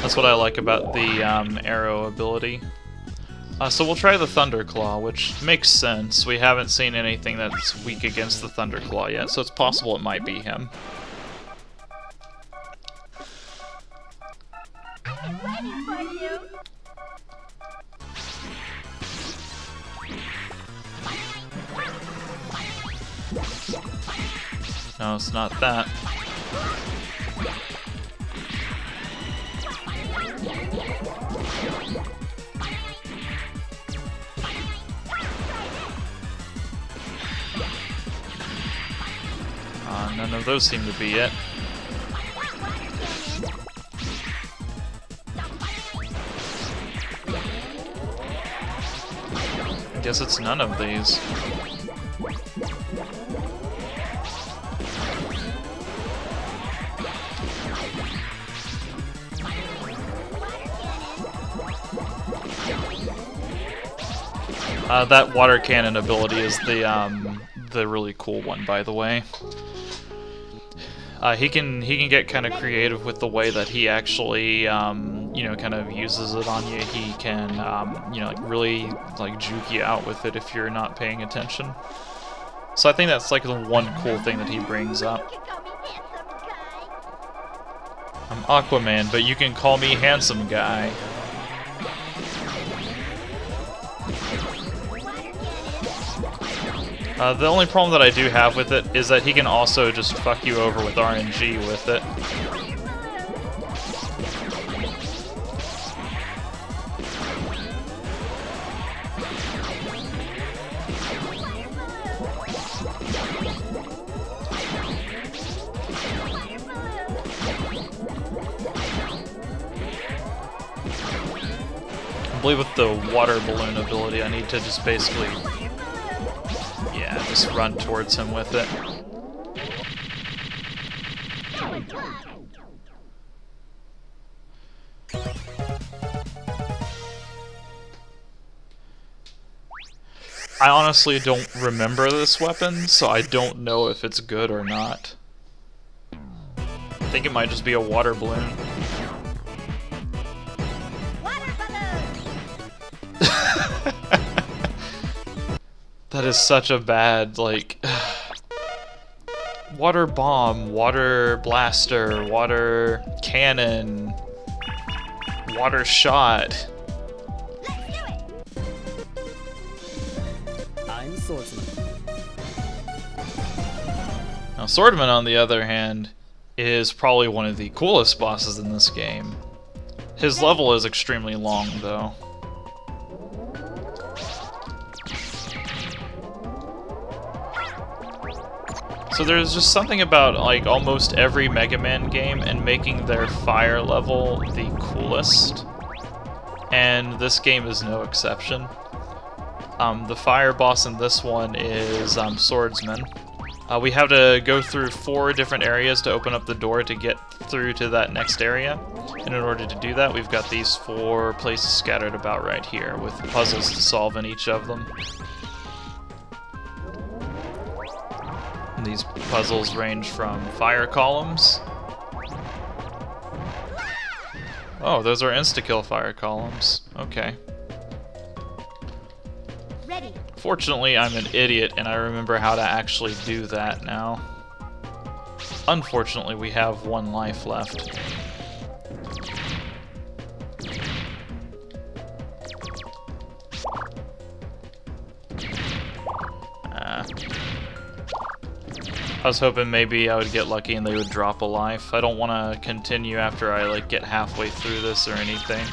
That's what I like about the arrow ability. So we'll try the Thunderclaw, which makes sense. We haven't seen anything that's weak against the Thunderclaw yet, so it's possible it might be him. I'm ready for you. No, it's not that. None of those seem to be it. I guess it's none of these. That water cannon ability is the really cool one, by the way. He can get kind of creative with the way that he actually, you know, kind of uses it on you. He can, you know, like really like juke you out with it if you're not paying attention. So I think that's like the one cool thing that he brings up. I'm Aquaman, but you can call me handsome guy. The only problem that I do have with it is that he can also just fuck you over with RNG with it. I believe with the water balloon ability, I need to just basically, yeah, just run towards him with it. I honestly don't remember this weapon, so I don't know if it's good or not. I think it might just be a water balloon. Water balloon! That is such a bad, like... water bomb, water blaster, water cannon, water shot. I'm Swordsman. Now, Swordman, on the other hand, is probably one of the coolest bosses in this game. His level is extremely long, though. So there's just something about, like, almost every Mega Man game and making their fire level the coolest. And this game is no exception. The fire boss in this one is Swordsman. We have to go through 4 different areas to open up the door to get through to that next area. And in order to do that, we've got these 4 places scattered about right here, with puzzles to solve in each of them. And these puzzles range from fire columns. Oh, those are insta-kill fire columns. Okay. Ready. Fortunately, I'm an idiot and I remember how to actually do that now. Unfortunately, we have 1 life left. I was hoping maybe I would get lucky and they would drop a life. I don't want to continue after I like get halfway through this or anything.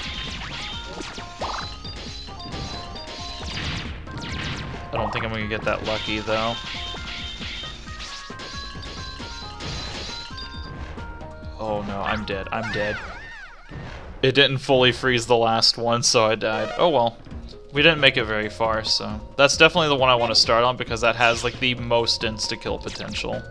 I don't think I'm gonna get that lucky though. Oh no, I'm dead. I'm dead. It didn't fully freeze the last one, so I died. Oh well. We didn't make it very far, so... That's definitely the one I want to start on because that has like the most insta-kill potential.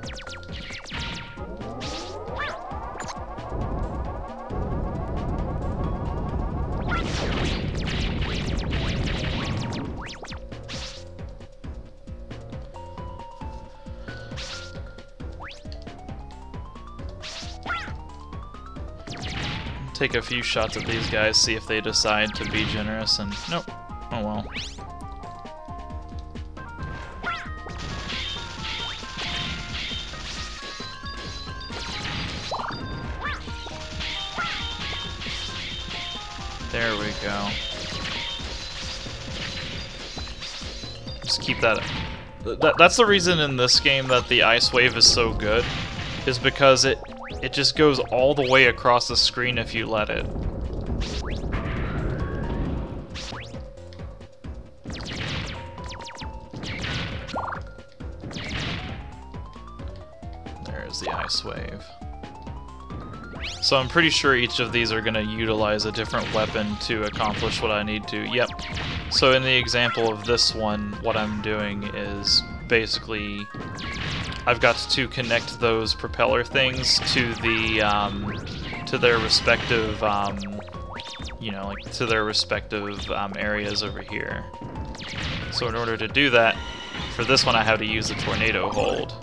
Take a few shots at these guys, see if they decide to be generous, and nope. Oh well. There we go. Just keep that... That's the reason in this game that the ice wave is so good, is because it just goes all the way across the screen if you let it. There's the ice wave. So I'm pretty sure each of these are going to utilize a different weapon to accomplish what I need to. Yep. So in the example of this one, what I'm doing is basically I've got to connect those propeller things to the to their respective you know, like to their respective areas over here. So in order to do that, for this one I have to use the tornado hold.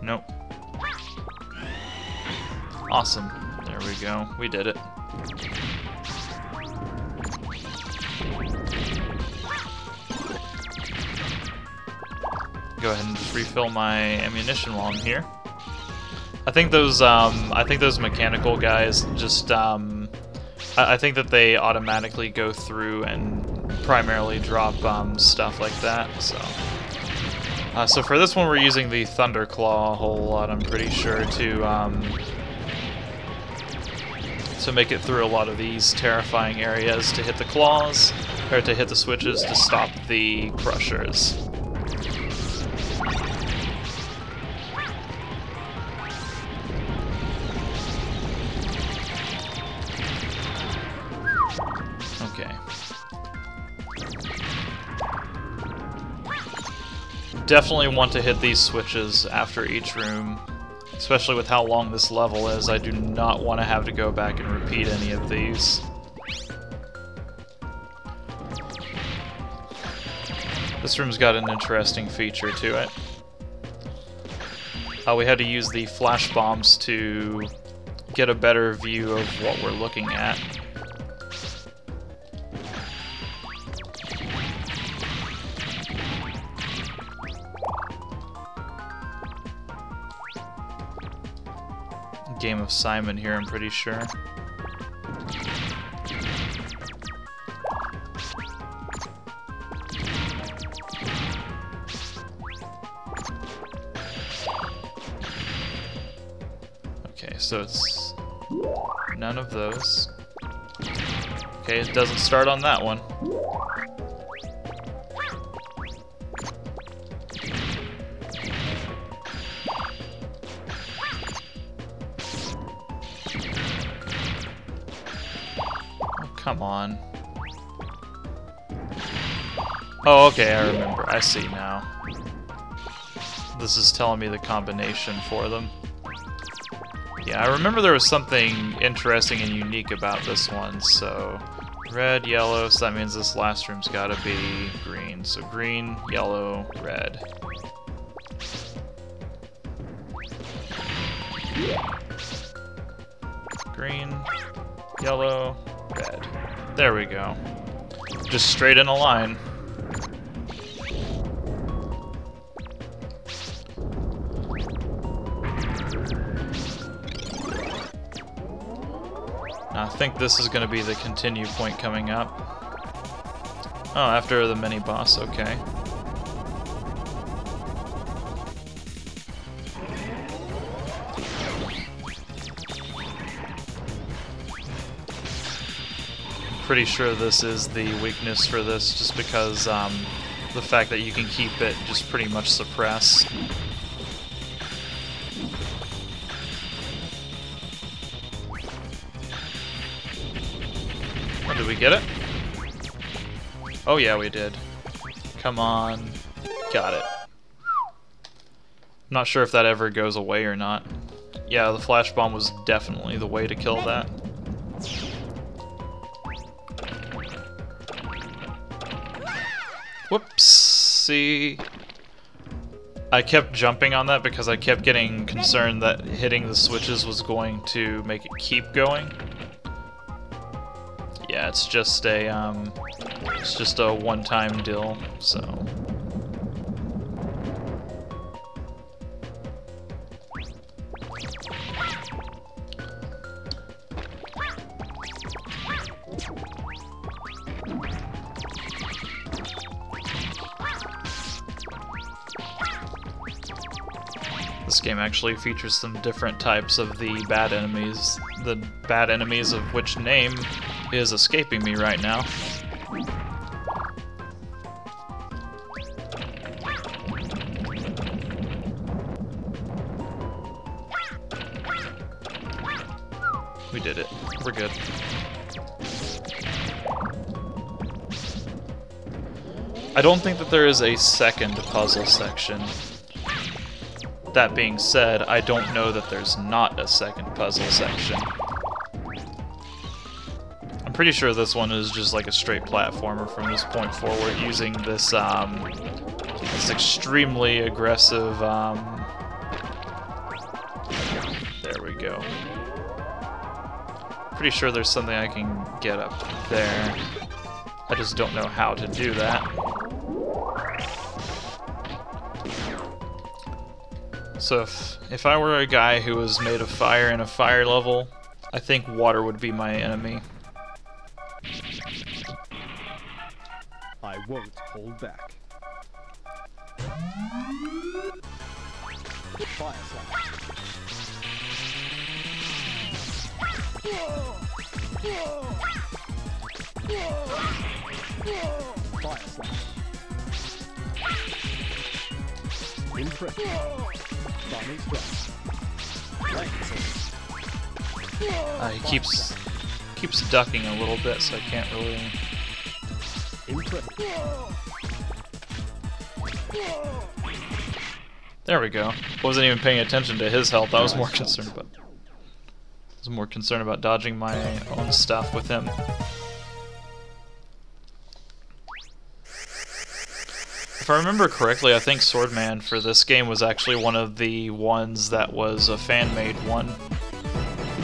Nope. Awesome. There we go. We did it. Go ahead and just refill my ammunition while I'm here. I think those mechanical guys just I think that they automatically go through and primarily drop stuff like that, so. So for this one, we're using the Thunderclaw a whole lot, I'm pretty sure, to make it through a lot of these terrifying areas to hit the claws. or to hit the switches to stop the crushers. Okay. Definitely want to hit these switches after each room, especially with how long this level is. I do not want to have to go back and repeat any of these. This room's got an interesting feature to it. We had to use the flash bombs to get a better view of what we're looking at. Game of Simon here, I'm pretty sure. Okay, so it's none of those. Okay, it doesn't start on that one. Come on. Oh, okay, I remember. I see now. This is telling me the combination for them. Yeah, I remember there was something interesting and unique about this one, so... Red, yellow, so that means this last room's gotta be green. So green, yellow, red. Green, yellow, red. There we go. Just straight in a line. Now, I think this is going to be the continue point coming up. Oh, after the mini-boss, okay. Pretty sure this is the weakness for this, just because the fact that you can keep it just pretty much suppressed. Oh, did we get it? Oh yeah, we did. Come on. Got it. Not sure if that ever goes away or not. Yeah, the flash bomb was definitely the way to kill that. Whoopsie. I kept jumping on that because I kept getting concerned that hitting the switches was going to make it keep going. Yeah, it's just a one-time deal, so. This game actually features some different types of the bad enemies. The bad enemies of which name is escaping me right now. We did it. We're good. I don't think that there is a second puzzle section. That being said, I don't know that there's not a second puzzle section. I'm pretty sure this one is just like a straight platformer from this point forward, using this this extremely aggressive there we go. Pretty sure there's something I can get up there. I just don't know how to do that. So if I were a guy who was made of fire in a fire level, I think water would be my enemy. I won't hold back. Fire slap. Fire slash. Impressive. Sonic strike. Lightning. He keeps ducking a little bit, so I can't really. Impressive. There we go. Wasn't even paying attention to his health. I was more concerned about dodging my own stuff with him. If I remember correctly, I think Swordman for this game was actually one of the ones that was a fan-made one.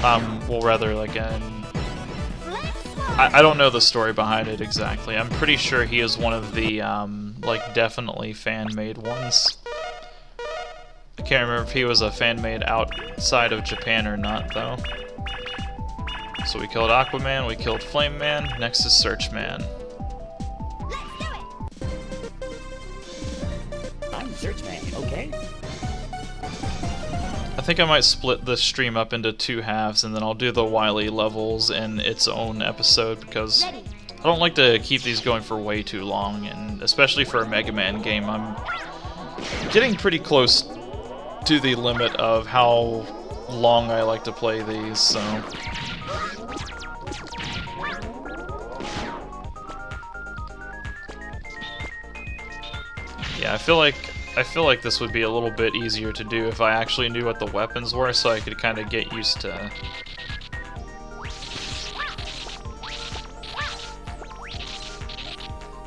Well, rather like an... I don't know the story behind it exactly. I'm pretty sure he is one of the, like, definitely fan-made ones. I can't remember if he was a fan-made outside of Japan or not, though. So we killed Aquaman, we killed Flame Man, next is Searchman. I'm Searchman, okay? I think I might split this stream up into 2 halves, and then I'll do the Wily levels in its own episode, because I don't like to keep these going for way too long, and especially for a Megaman game, I'm getting pretty close to the limit of how long I like to play these, so... Yeah, I feel like this would be a little bit easier to do if I actually knew what the weapons were, so I could kind of get used to...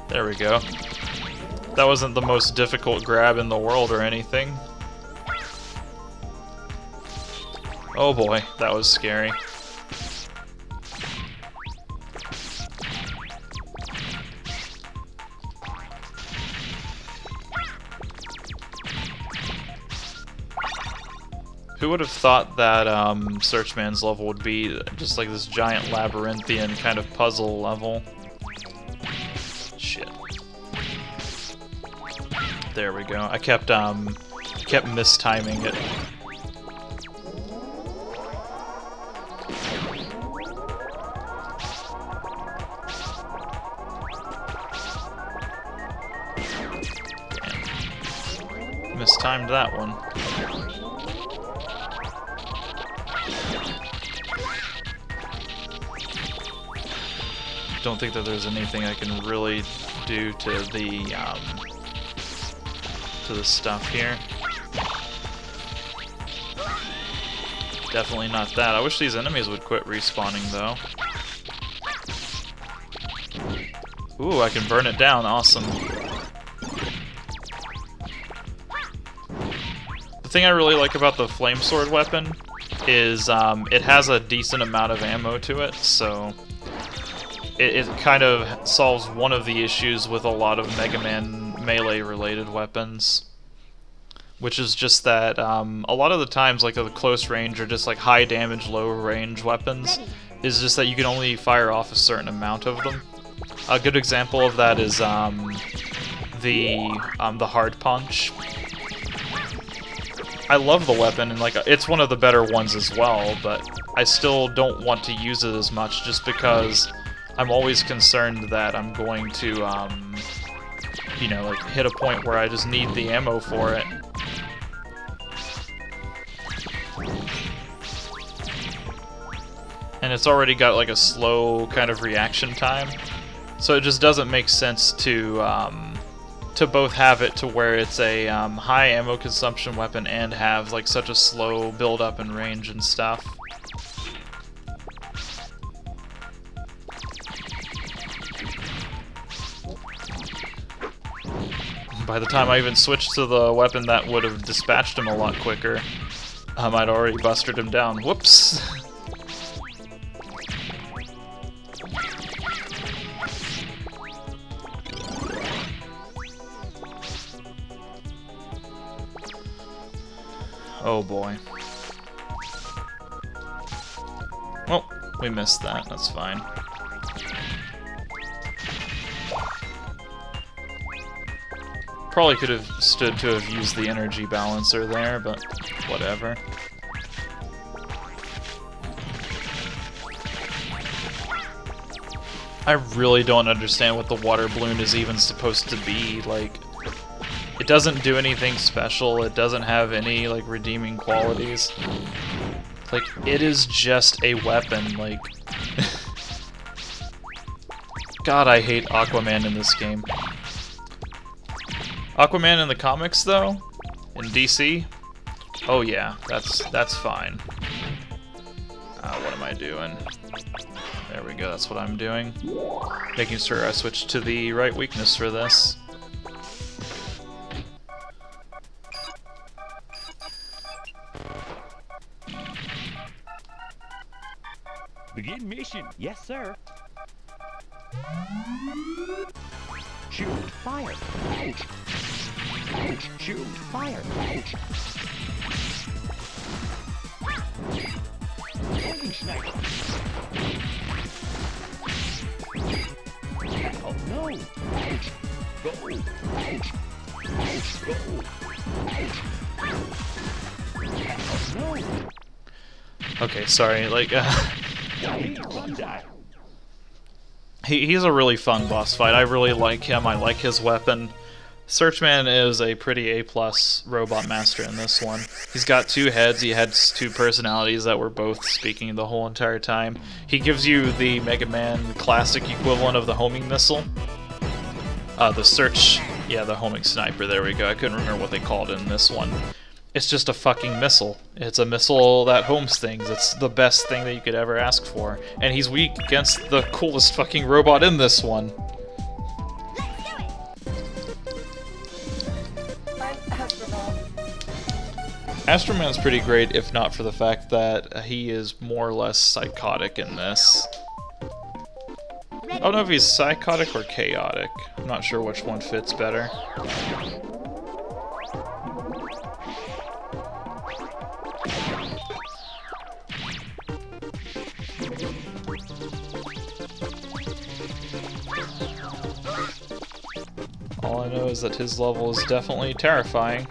There we go. That wasn't the most difficult grab in the world or anything. Oh boy, that was scary. Who would have thought that Searchman's level would be just like this giant labyrinthian kind of puzzle level? Shit. There we go. I kept mistiming it. Damn. Mistimed that one. Don't think that there's anything I can really do to the stuff here. Definitely not that. I wish these enemies would quit respawning though. Ooh, I can burn it down. Awesome. The thing I really like about the flame sword weapon is it has a decent amount of ammo to it, so it kind of solves one of the issues with a lot of Mega Man melee-related weapons, which is just that a lot of the times, like the close range or just like high damage, low range weapons, is just that you can only fire off a certain amount of them. A good example of that is the hard punch. I love the weapon, and like it's one of the better ones as well, but I still don't want to use it as much just because I'm always concerned that I'm going to, you know, like hit a point where I just need the ammo for it. And it's already got like a slow kind of reaction time, so it just doesn't make sense to both have it to where it's a high ammo consumption weapon and have like such a slow build up and range and stuff. By the time I even switched to the weapon that would have dispatched him a lot quicker, I'd already busted him down. Whoops! Oh boy. Well, we missed that. That's fine. Probably could have stood to have used the energy balancer there, but whatever. I really don't understand what the water balloon is even supposed to be. Like, it doesn't do anything special. It doesn't have any, like, redeeming qualities. Like, it is just a weapon. Like, God, I hate Aquaman in this game. Aquaman in the comics, though, in DC, oh yeah, that's fine. What am I doing? There we go, that's what I'm doing. Making sure I switch to the right weakness for this. Begin mission. Yes, sir. Shoot. Fire. Ouch. Ouch. Shoot. Fire. Ouch. Homing sniper. Oh no. Ouch. Go. Ouch. Ouch. Go. Ouch. Oh no. Okay, sorry, like, he's a really fun boss fight. I really like him. I like his weapon. Searchman is a pretty A+ robot master in this one. He's got 2 heads. He has 2 personalities that were both speaking the whole entire time. He gives you the Megaman classic equivalent of the homing missile. The homing sniper, there we go. I couldn't remember what they called it in this one. It's just a fucking missile. It's a missile that homes things. It's the best thing that you could ever ask for. And he's weak against the coolest fucking robot in this one. Astroman's pretty great, if not for the fact that he is more or less psychotic in this. I don't know if he's psychotic or chaotic. I'm not sure which one fits better. All I know is that his level is definitely terrifying.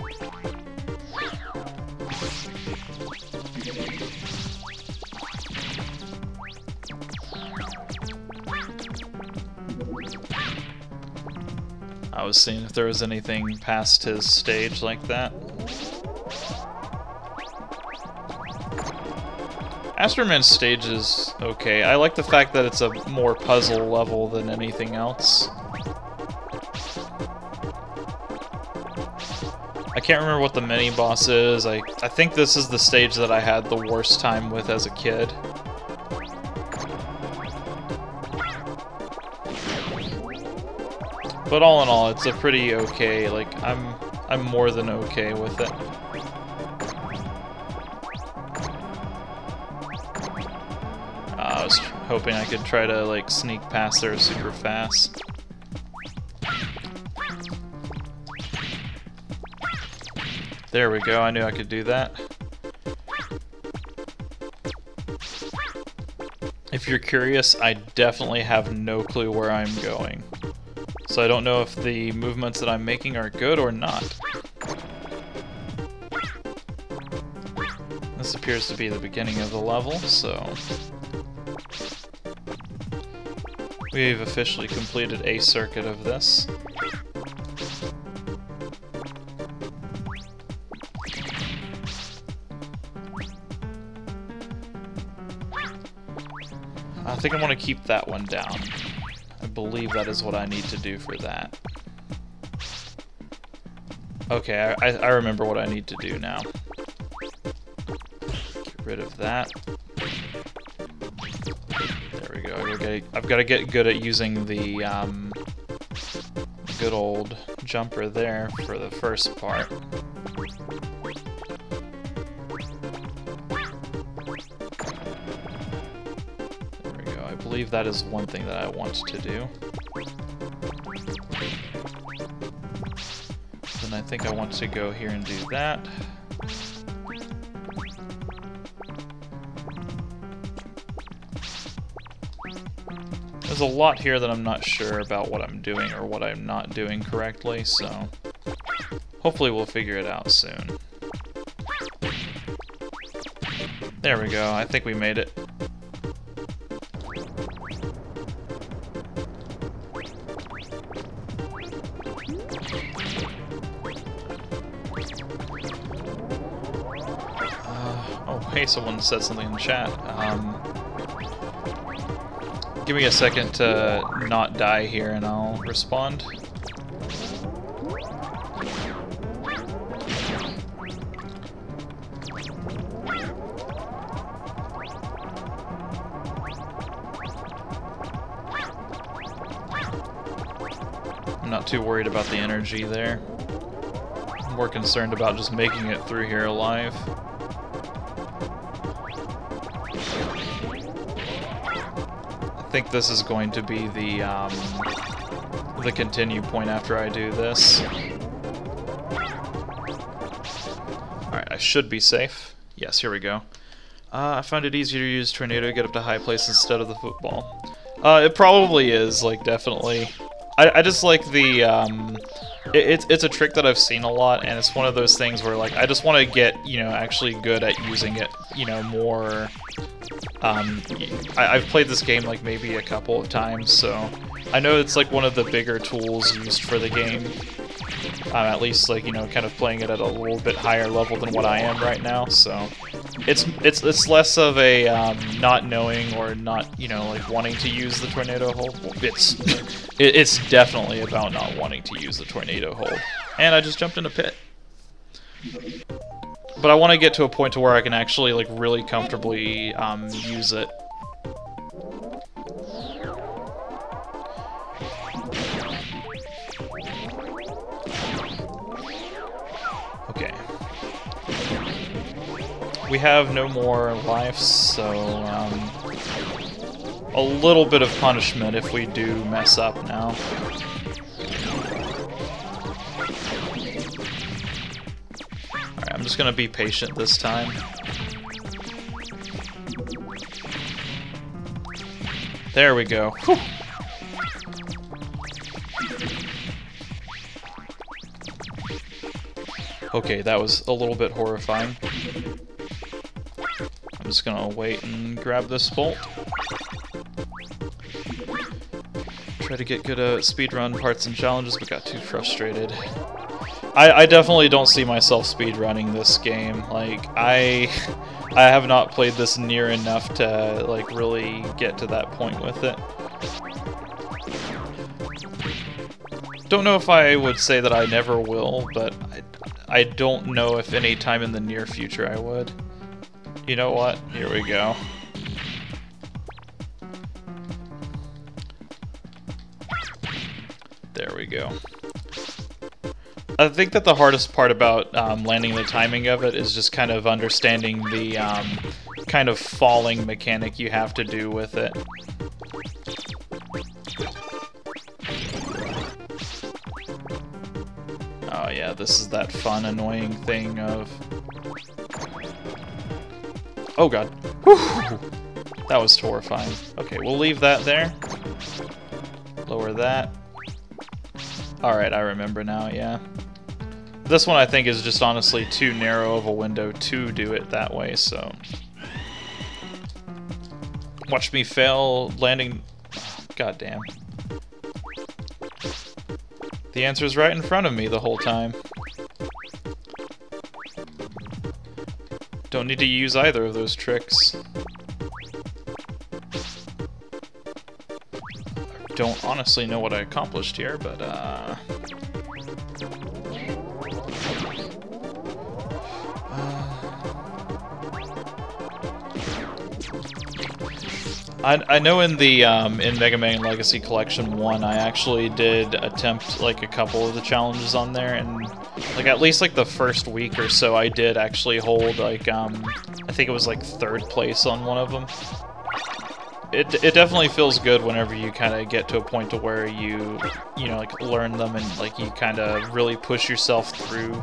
I was seeing if there was anything past his stage like that. Astroman's stage is okay. I like the fact that it's a more puzzle level than anything else. I can't remember what the mini-boss is. I think this is the stage that I had the worst time with as a kid. But all in all, it's a pretty okay, like, I'm more than okay with it. I was hoping I could try to, like, sneak past there super fast. There we go, I knew I could do that. If you're curious, I definitely have no clue where I'm going. So I don't know if the movements that I'm making are good or not. This appears to be the beginning of the level, so... we've officially completed a circuit of this. I think I want to keep that one down. I believe that is what I need to do for that. Okay, I remember what I need to do now. Get rid of that. There we go. I've got to get good at using the good old jumper there for the first part. I believe that is one thing that I want to do. Then I think I want to go here and do that. There's a lot here that I'm not sure about what I'm doing or what I'm not doing correctly, so hopefully we'll figure it out soon. There we go, I think we made it. hey, someone said something in the chat. Give me a second to not die here and I'll respond. I'm not too worried about the energy there. I'm more concerned about just making it through here alive. I think this is going to be the continue point after I do this. Alright, I should be safe. Yes, here we go. I find it easier to use Tornado to get up to high places instead of the football. It probably is, like, definitely. I just like the, it's a trick that I've seen a lot, and it's one of those things where, like, I just want to get, you know, actually good at using it, you know, more. I've played this game, like, maybe a couple of times, so I know it's, like, one of the bigger tools used for the game. At least, like, you know, kind of playing it at a little bit higher level than what I am right now, so it's less of a not knowing or not, you know, like wanting to use the tornado hold. Well, it's definitely about not wanting to use the tornado hold. And I just jumped in a pit. But I want to get to a point to where I can actually, like, really comfortably use it. Okay. We have no more lives, so a little bit of punishment if we do mess up now. Alright, I'm just gonna be patient this time. There we go. Whew. Okay, that was a little bit horrifying. I'm just gonna wait and grab this bolt. Try to get good at speedrun parts and challenges, but got too frustrated. I definitely don't see myself speedrunning this game. Like, I have not played this near enough to, like, really get to that point with it. Don't know if I would say that I never will, but I don't know if any time in the near future I would. You know what? Here we go. There we go. I think that the hardest part about landing the timing of it is just kind of understanding the kind of falling mechanic you have to do with it. Oh yeah, this is that fun, annoying thing of... Oh god. Whew. That was horrifying. Okay, we'll leave that there. Lower that. Alright, I remember now, yeah. This one I think is just honestly too narrow of a window to do it that way, so... Watch me fail landing... God damn. The answer's right in front of me the whole time. Don't need to use either of those tricks. Don't honestly know what I accomplished here, but I know in the in Mega Man Legacy Collection 1, I actually did attempt like a couple of the challenges on there, and like at least like the first week or so, I did actually hold like I think it was like 3rd place on one of them. It definitely feels good whenever you kind of get to a point to where you know, like learn them and like you kind of really push yourself through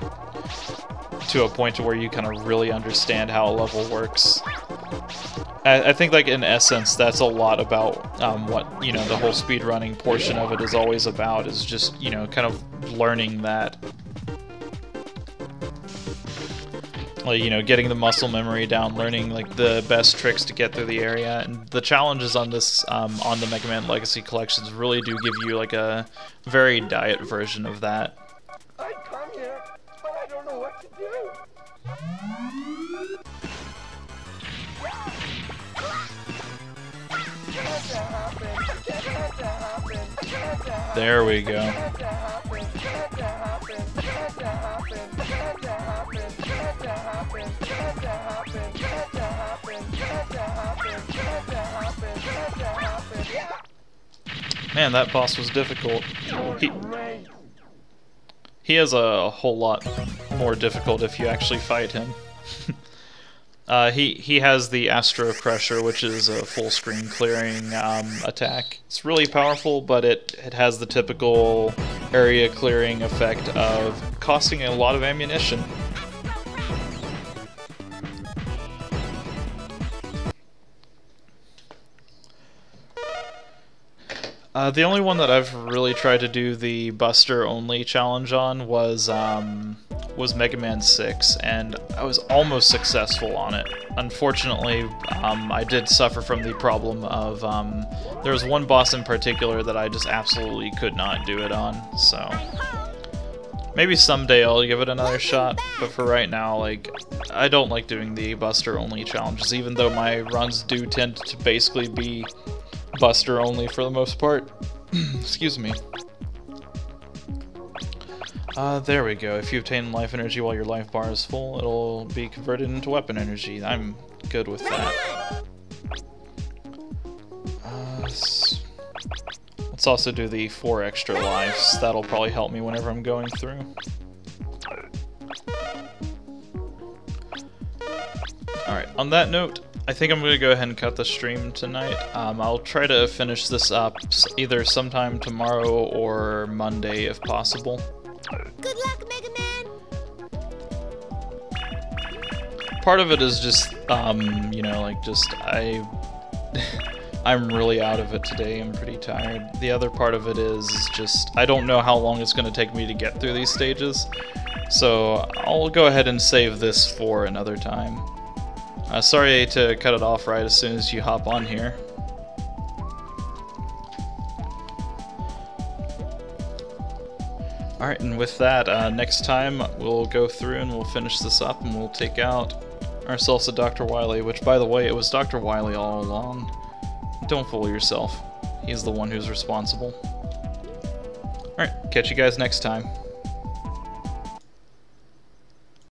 to a point to where you kind of really understand how a level works. I think, like, in essence, that's a lot about what, you know, the whole speedrunning portion of it is always about, is just, you know, kind of learning that. Like, you know, getting the muscle memory down, learning, like, the best tricks to get through the area. And the challenges on this, on the Mega Man Legacy Collections really do give you, like, a very diet version of that. I come here, but I don't know what to do. There we go. Man, that boss was difficult. He is a whole lot more difficult if you actually fight him. He has the Astro Crusher, which is a full screen clearing attack. It's really powerful, but it has the typical area clearing effect of costing a lot of ammunition. The only one that I've really tried to do the Buster only challenge on was Megaman 6, and I was almost successful on it. Unfortunately, I did suffer from the problem of there was one boss in particular that I just absolutely could not do it on. So maybe someday I'll give it another shot, but for right now, like, I don't like doing the Buster only challenges, even though my runs do tend to basically be Buster only for the most part. Excuse me. There we go. If you obtain life energy while your life bar is full, it'll be converted into weapon energy. I'm good with that. Let's also do the 4 extra lives. That'll probably help me whenever I'm going through. Alright, on that note, I think I'm going to go ahead and cut the stream tonight. I'll try to finish this up either sometime tomorrow or Monday if possible. Good luck, Megaman. Part of it is just, you know, like just I'm really out of it today. I'm pretty tired. The other part of it is just I don't know how long it's going to take me to get through these stages. So I'll go ahead and save this for another time. Sorry to cut it off right as soon as you hop on here. Alright, and with that, next time we'll go through and we'll finish this up and we'll take out ourselves a Dr. Wily, which, by the way, it was Dr. Wily all along. Don't fool yourself. He's the one who's responsible. Alright, catch you guys next time.